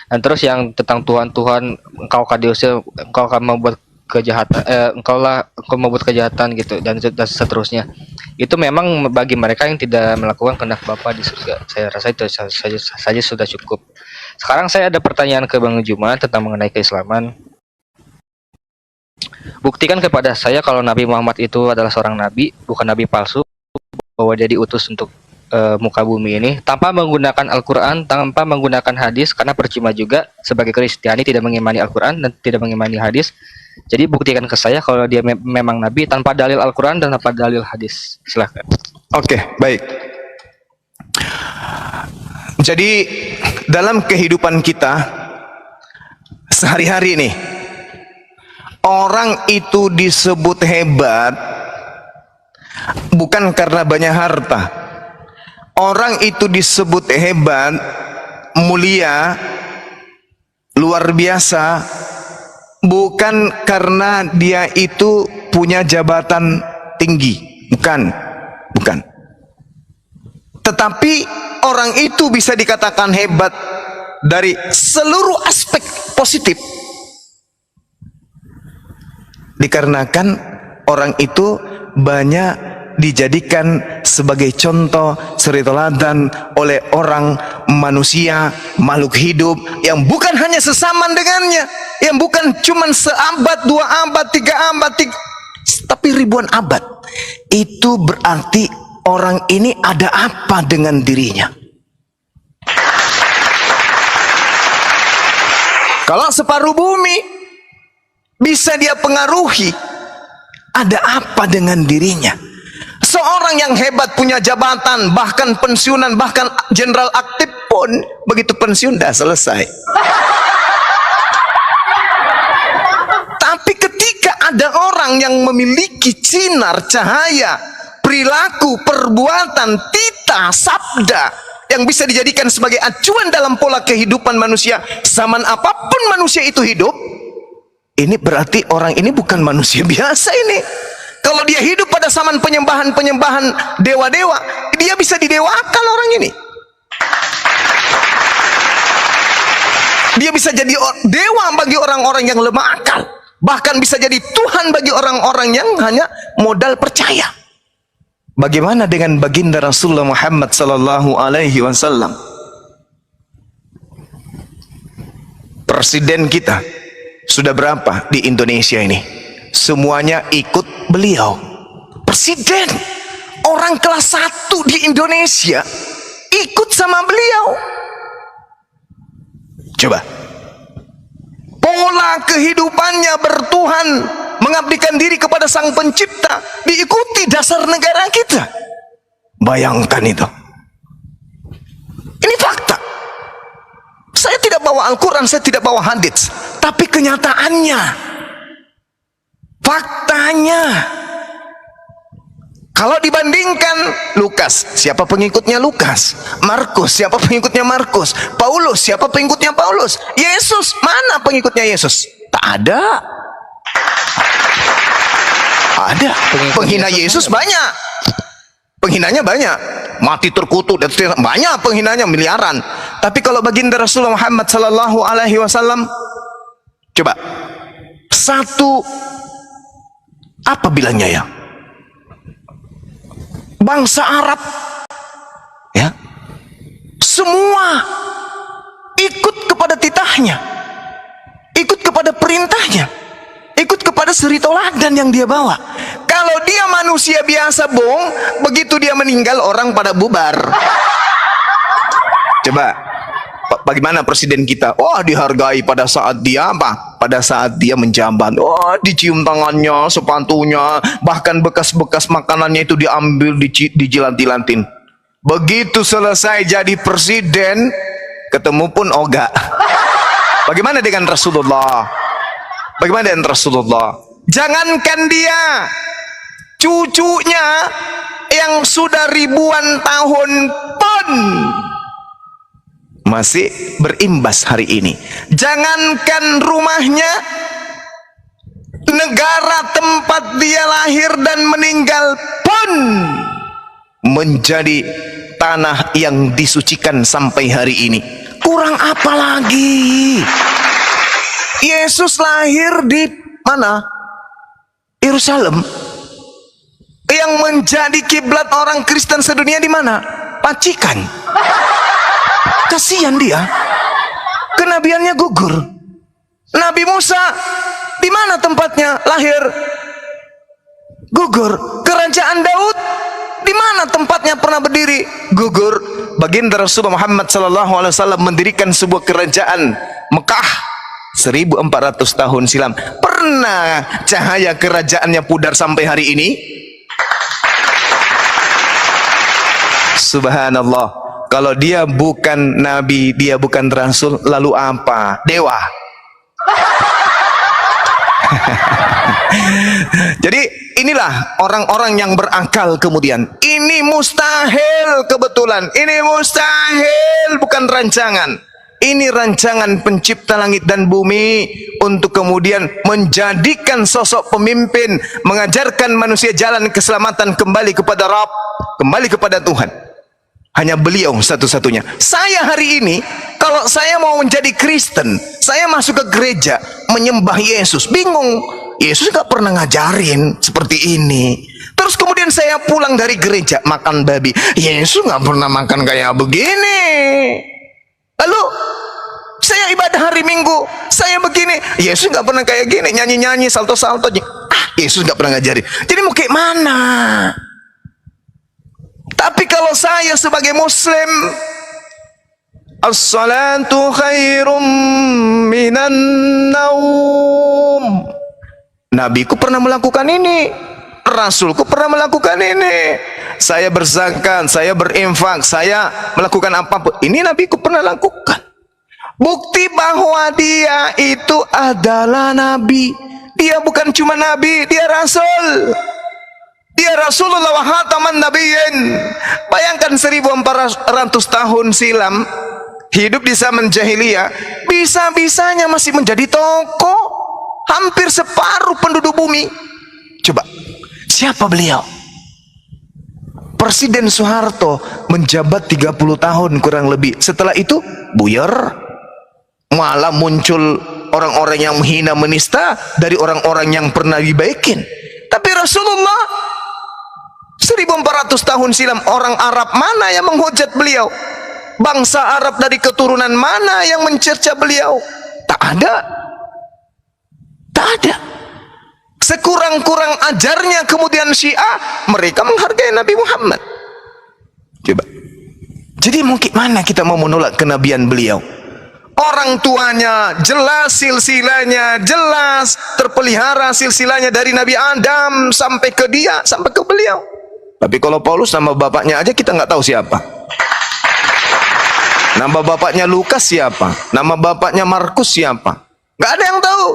Dan terus yang tentang Tuhan, engkau akan diusir, engkau akan membuat kejahatan, engkau membuat kejahatan gitu, dan seterusnya. Itu memang bagi mereka yang tidak melakukan kehendak Bapa di surga. Saya rasa itu saja sudah cukup. Sekarang saya ada pertanyaan ke Bang Juma tentang mengenai keislaman. Buktikan kepada saya kalau Nabi Muhammad itu adalah seorang nabi, bukan nabi palsu, bahwa dia diutus untuk muka bumi ini tanpa menggunakan Al-Quran, tanpa menggunakan hadis, karena percuma juga sebagai Kristiani tidak mengimani Al-Quran dan tidak mengimani hadis. Jadi buktikan ke saya kalau dia memang nabi tanpa dalil Al-Quran dan tanpa dalil hadis. Silahkan. Oke, baik. Jadi dalam kehidupan kita sehari-hari nih, orang itu disebut hebat bukan karena banyak harta. Orang itu disebut hebat, mulia, luar biasa, bukan karena dia itu punya jabatan tinggi. Bukan. Tetapi orang itu bisa dikatakan hebat dari seluruh aspek positif, dikarenakan orang itu banyak dijadikan sebagai contoh suri teladan oleh orang, manusia, makhluk hidup yang bukan hanya sesama dengannya, yang bukan cuma seabad, 2 abad, 3 abad, tapi ribuan abad. Itu berarti orang ini ada apa dengan dirinya. Kalau separuh bumi bisa dia pengaruhi, ada apa dengan dirinya? Seorang yang hebat, punya jabatan, bahkan pensiunan, bahkan jenderal aktif pun begitu pensiun dah selesai. Tapi ketika ada orang yang memiliki sinar cahaya, perilaku, perbuatan, tita, sabda yang bisa dijadikan sebagai acuan dalam pola kehidupan manusia, zaman apapun manusia itu hidup, ini berarti orang ini bukan manusia biasa ini. Kalau dia hidup pada zaman penyembahan dewa-dewa, dia bisa didewakan orang ini. Dia bisa jadi dewa bagi orang-orang yang lemah akal, bahkan bisa jadi Tuhan bagi orang-orang yang hanya modal percaya. Bagaimana dengan baginda Rasulullah Muhammad sallallahu alaihi wasallam? Presiden kita sudah berapa di Indonesia ini? Semuanya ikut beliau. Presiden, orang kelas 1 di Indonesia ikut sama beliau. Coba, pola kehidupannya bertuhan, mengabdikan diri kepada Sang Pencipta, diikuti dasar negara kita. Bayangkan itu. Ini fakta. Saya tidak bawa Al-Quran, saya tidak bawa hadits, tapi kenyataannya, faktanya. Kalau dibandingkan Lukas, siapa pengikutnya Lukas? Markus, siapa pengikutnya Markus? Paulus, siapa pengikutnya Paulus? Yesus, mana pengikutnya Yesus? Tak ada. Ada. Penghina Yesus banyak. Penghinanya banyak. Mati terkutuk, banyak penghinanya, miliaran. Tapi kalau baginda Rasulullah Muhammad sallallahu alaihi wasallam, coba satu, apa bilangnya ya? Bangsa Arab, ya, semua ikut kepada titahnya, ikut kepada perintahnya, ikut kepada suri teladan yang dia bawa. Kalau dia manusia manusia biasa, Bung. Begitu dia meninggal, orang pada bubar. Coba, bagaimana presiden kita? Wah, dihargai pada saat dia apa? Pada saat dia menjabat. Wah, dicium tangannya, sepatunya, bahkan bekas-bekas makanannya itu diambil, dijilat-jilatin. Begitu selesai jadi presiden, ketemu pun ogah. Bagaimana dengan Rasulullah? Bagaimana dengan Rasulullah? Jangankan dia, cucunya yang sudah ribuan tahun pun masih berimbas hari ini. Jangankan rumahnya, negara tempat dia lahir dan meninggal pun menjadi tanah yang disucikan sampai hari ini. Kurang apa lagi? Yesus lahir di mana? Yerusalem. Yang menjadi kiblat orang Kristen sedunia di mana? Pacikan. Kasihan dia. Kenabiannya gugur. Nabi Musa di mana tempatnya lahir? Gugur. Kerajaan Daud di mana tempatnya pernah berdiri? Gugur. Baginda Rasulullah Muhammad SAW mendirikan sebuah kerajaan Mekah 1400 tahun silam. Pernah cahaya kerajaannya pudar sampai hari ini? Subhanallah. Kalau dia bukan nabi, dia bukan rasul, lalu apa? Dewa. Jadi inilah orang-orang yang berakal kemudian. Ini mustahil kebetulan. Ini mustahil, bukan rancangan. Ini rancangan pencipta langit dan bumi untuk kemudian menjadikan sosok pemimpin, mengajarkan manusia jalan keselamatan kembali kepada Rabb, kembali kepada Tuhan. Hanya beliau satu-satunya. Saya hari ini, kalau saya mau menjadi Kristen, saya masuk ke gereja menyembah Yesus, bingung. Yesus gak pernah ngajarin seperti ini. Terus kemudian saya pulang dari gereja makan babi. Yesus gak pernah makan kayak begini. Lalu saya ibadah hari Minggu, saya begini. Yesus gak pernah kayak gini, nyanyi-nyanyi, salto-salto. Yesus gak pernah ngajarin. Jadi mau kayak mana? Tapi kalau saya sebagai Muslim, as-salatu khairum minan naum. Nabiku pernah melakukan ini, Rasulku pernah melakukan ini. Saya berzakat, saya berinfak, saya melakukan apapun. Ini Nabiku pernah lakukan. Bukti bahwa dia itu adalah Nabi. Dia bukan cuma Nabi, dia Rasul. Dia Rasulullah wa khataman nabiyyin. Bayangkan 1400 tahun silam, hidup di zaman jahiliyah, bisa-bisanya masih menjadi tokoh. Hampir separuh penduduk bumi. Coba, siapa beliau? Presiden Soeharto menjabat 30 tahun kurang lebih. Setelah itu buyar. Malah muncul orang-orang yang menghina menista dari orang-orang yang pernah dibaikin. Tapi Rasulullah 1400 tahun silam, orang Arab mana yang menghujat beliau? Bangsa Arab dari keturunan mana yang mencerca beliau? Tak ada. Tak ada. Sekurang-kurang ajarnya kemudian Syiah, mereka menghargai Nabi Muhammad. Coba. Jadi mungkin mana kita mau menolak kenabian beliau? Orang tuanya jelas, silsilanya jelas, terpelihara silsilanya dari Nabi Adam sampai ke dia, sampai ke beliau. Tapi kalau Paulus, nama bapaknya aja kita nggak tahu siapa. Nama bapaknya Lukas siapa? Nama bapaknya Markus siapa? Nggak ada yang tahu.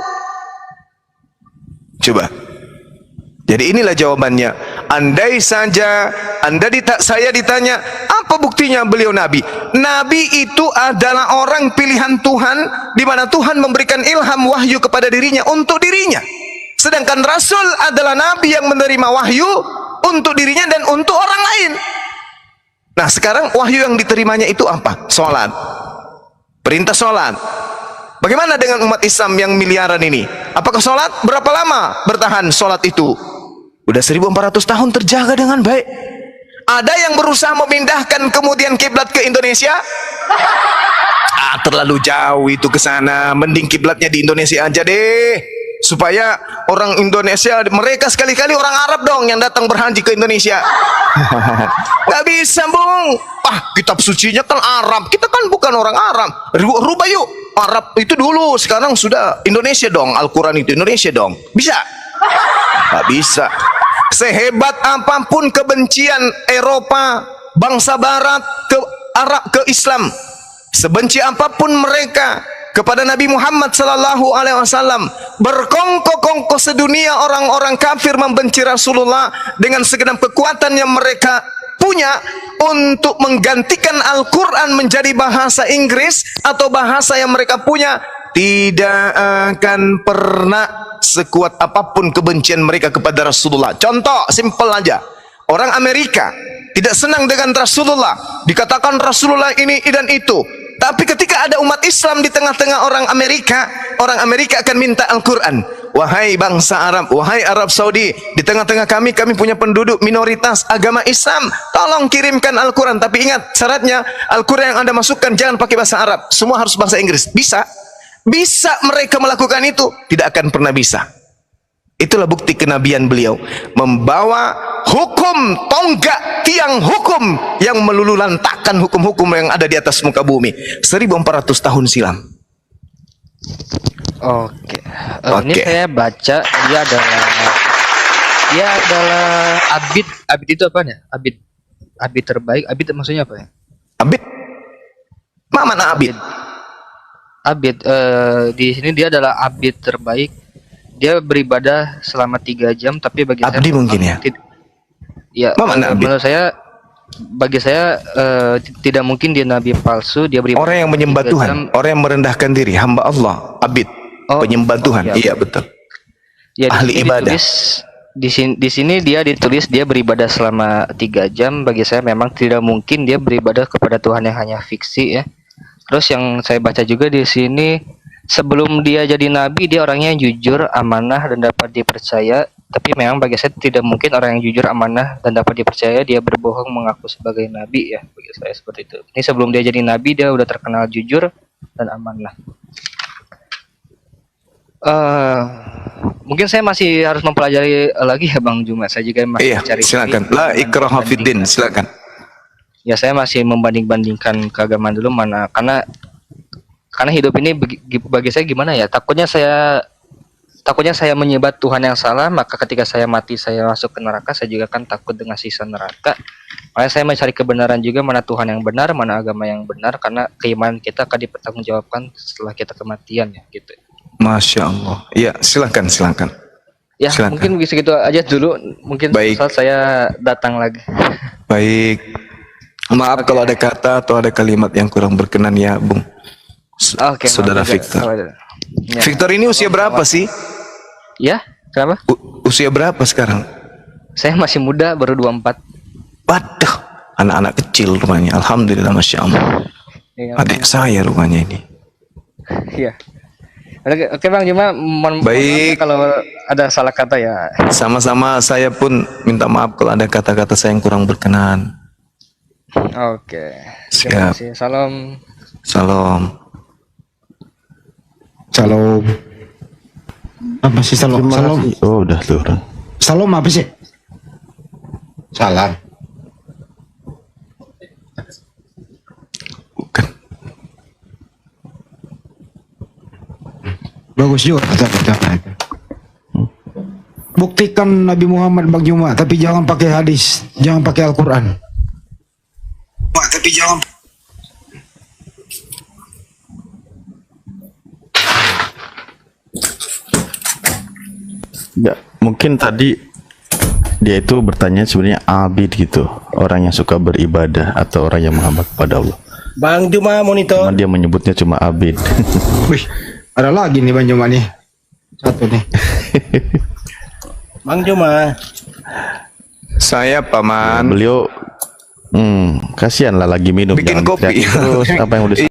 Coba. Jadi inilah jawabannya. Andai saja saya ditanya, apa buktinya beliau nabi? Nabi itu adalah orang pilihan Tuhan, di mana Tuhan memberikan ilham wahyu kepada dirinya untuk dirinya. Sedangkan Rasul adalah nabi yang menerima wahyu untuk dirinya dan untuk orang lain. Nah, sekarang wahyu yang diterimanya itu apa? Sholat. Perintah sholat. Bagaimana dengan umat Islam yang miliaran ini? Apakah sholat? Berapa lama bertahan sholat itu? Udah 1400 tahun terjaga dengan baik. Ada yang berusaha memindahkan kemudian kiblat ke Indonesia? Terlalu jauh itu ke sana. Mending kiblatnya di Indonesia aja deh. supaya orang Indonesia, mereka sekali-kali orang Arab dong yang datang berhaji ke Indonesia. Nggak bisa, Bung. Kitab sucinya kan Arab, kita kan bukan orang Arab. Rubah yuk, Arab itu dulu, sekarang sudah Indonesia dong, Al-Quran itu Indonesia dong. Bisa? Nggak bisa. Sehebat apapun kebencian Eropa, bangsa Barat ke Arab, ke Islam, sebenci apapun mereka kepada Nabi Muhammad sallallahu alaihi wasallam, berkongkok-kongkok sedunia orang-orang kafir membenci Rasulullah dengan segenap kekuatan yang mereka punya untuk menggantikan Al-Quran menjadi bahasa Inggris atau bahasa yang mereka punya, tidak akan pernah sekuat apapun kebencian mereka kepada Rasulullah. Contoh simple aja, orang Amerika tidak senang dengan Rasulullah, dikatakan Rasulullah ini dan itu. Tapi ketika ada umat Islam di tengah-tengah orang Amerika akan minta Al-Quran. Wahai bangsa Arab, wahai Arab Saudi, di tengah-tengah kami punya penduduk minoritas agama Islam, tolong kirimkan Al-Quran. Tapi ingat syaratnya, Al-Quran yang Anda masukkan jangan pakai bahasa Arab, semua harus bahasa Inggris. Bisa? Bisa mereka melakukan itu? Tidak akan pernah bisa. Itulah bukti kenabian beliau, membawa hukum, tonggak tiang hukum yang meluluhlantakkan hukum-hukum yang ada di atas muka bumi 1400 tahun silam. Oke. Ini saya baca dia adalah abid. Abid itu apa ya? Abid terbaik. Abid maksudnya apa ya? Abid? Mana abid? Abid di sini dia adalah abid terbaik. Dia beribadah selama 3 jam, tapi bagi abdi saya mungkin ya. Ya, menurut saya, bagi saya tidak mungkin dia nabi palsu. Dia beribadah orang yang menyembah Tuhan, orang yang merendahkan diri, hamba Allah, abid, penyembah Tuhan. Iya betul. Ya, ahli ibadah. Di sini dia ditulis dia beribadah selama 3 jam. Bagi saya memang tidak mungkin dia beribadah kepada Tuhan yang hanya fiksi ya. Terus yang saya baca juga di sini, sebelum dia jadi nabi, dia orangnya yang jujur, amanah, dan dapat dipercaya. Tapi memang bagi saya tidak mungkin orang yang jujur, amanah, dan dapat dipercaya dia berbohong mengaku sebagai nabi ya. Bagi saya seperti itu. Ini sebelum dia jadi nabi, dia udah terkenal jujur dan amanah. Mungkin saya masih harus mempelajari lagi ya Bang Juma. Saya juga masih cari. Silakan. La ikraha fiddin, silakan. Ya, saya masih membanding-bandingkan keagamaan dulu mana, karena hidup ini bagi saya gimana ya, takutnya saya menyebut Tuhan yang salah, maka ketika saya mati saya masuk ke neraka, saya juga kan takut dengan sisa neraka. Makanya saya mencari kebenaran juga, mana Tuhan yang benar, mana agama yang benar, karena keimanan kita akan dipertanggungjawabkan setelah kita kematian ya gitu. Masya Allah. Ya, silakan. Ya, silakan. mungkin segitu aja dulu. Mungkin saat saya datang lagi. Baik. Maaf kalau ada kata atau ada kalimat yang kurang berkenan ya, Bung. Saudara Victor. Ya. Victor ini usia berapa sih? Ya, kenapa? Usia berapa sekarang? Saya masih muda, baru 24. Waduh, anak-anak kecil rumahnya. Alhamdulillah, Masya Allah. Ya, adik saya rumahnya ini. Iya. Oke Bang, cuma baik kalau ada salah kata ya. Sama-sama, saya pun minta maaf kalau ada kata-kata saya yang kurang berkenan. Oke. Siap. Salam. Salam. Apa sih salam? Oh, udah turun. Salam apa sih? Salam. Bukan. Bagus juga kata-kata. Buktikan Nabi Muhammad Bang Juma, tapi jangan pakai hadis, jangan pakai Al-Quran. Tapi jangan. Ya, mungkin tadi dia itu bertanya sebenarnya abid gitu, orang yang suka beribadah atau orang yang menghamba kepada Allah. Bang Juma monitor. Cuma dia menyebutnya cuma abid. Wih, ada lagi nih Bang Juma nih. Satu nih. Bang Juma. Saya paman. Beliau kasihan lah lagi minum, bikin jangan kopi terus apa yang udah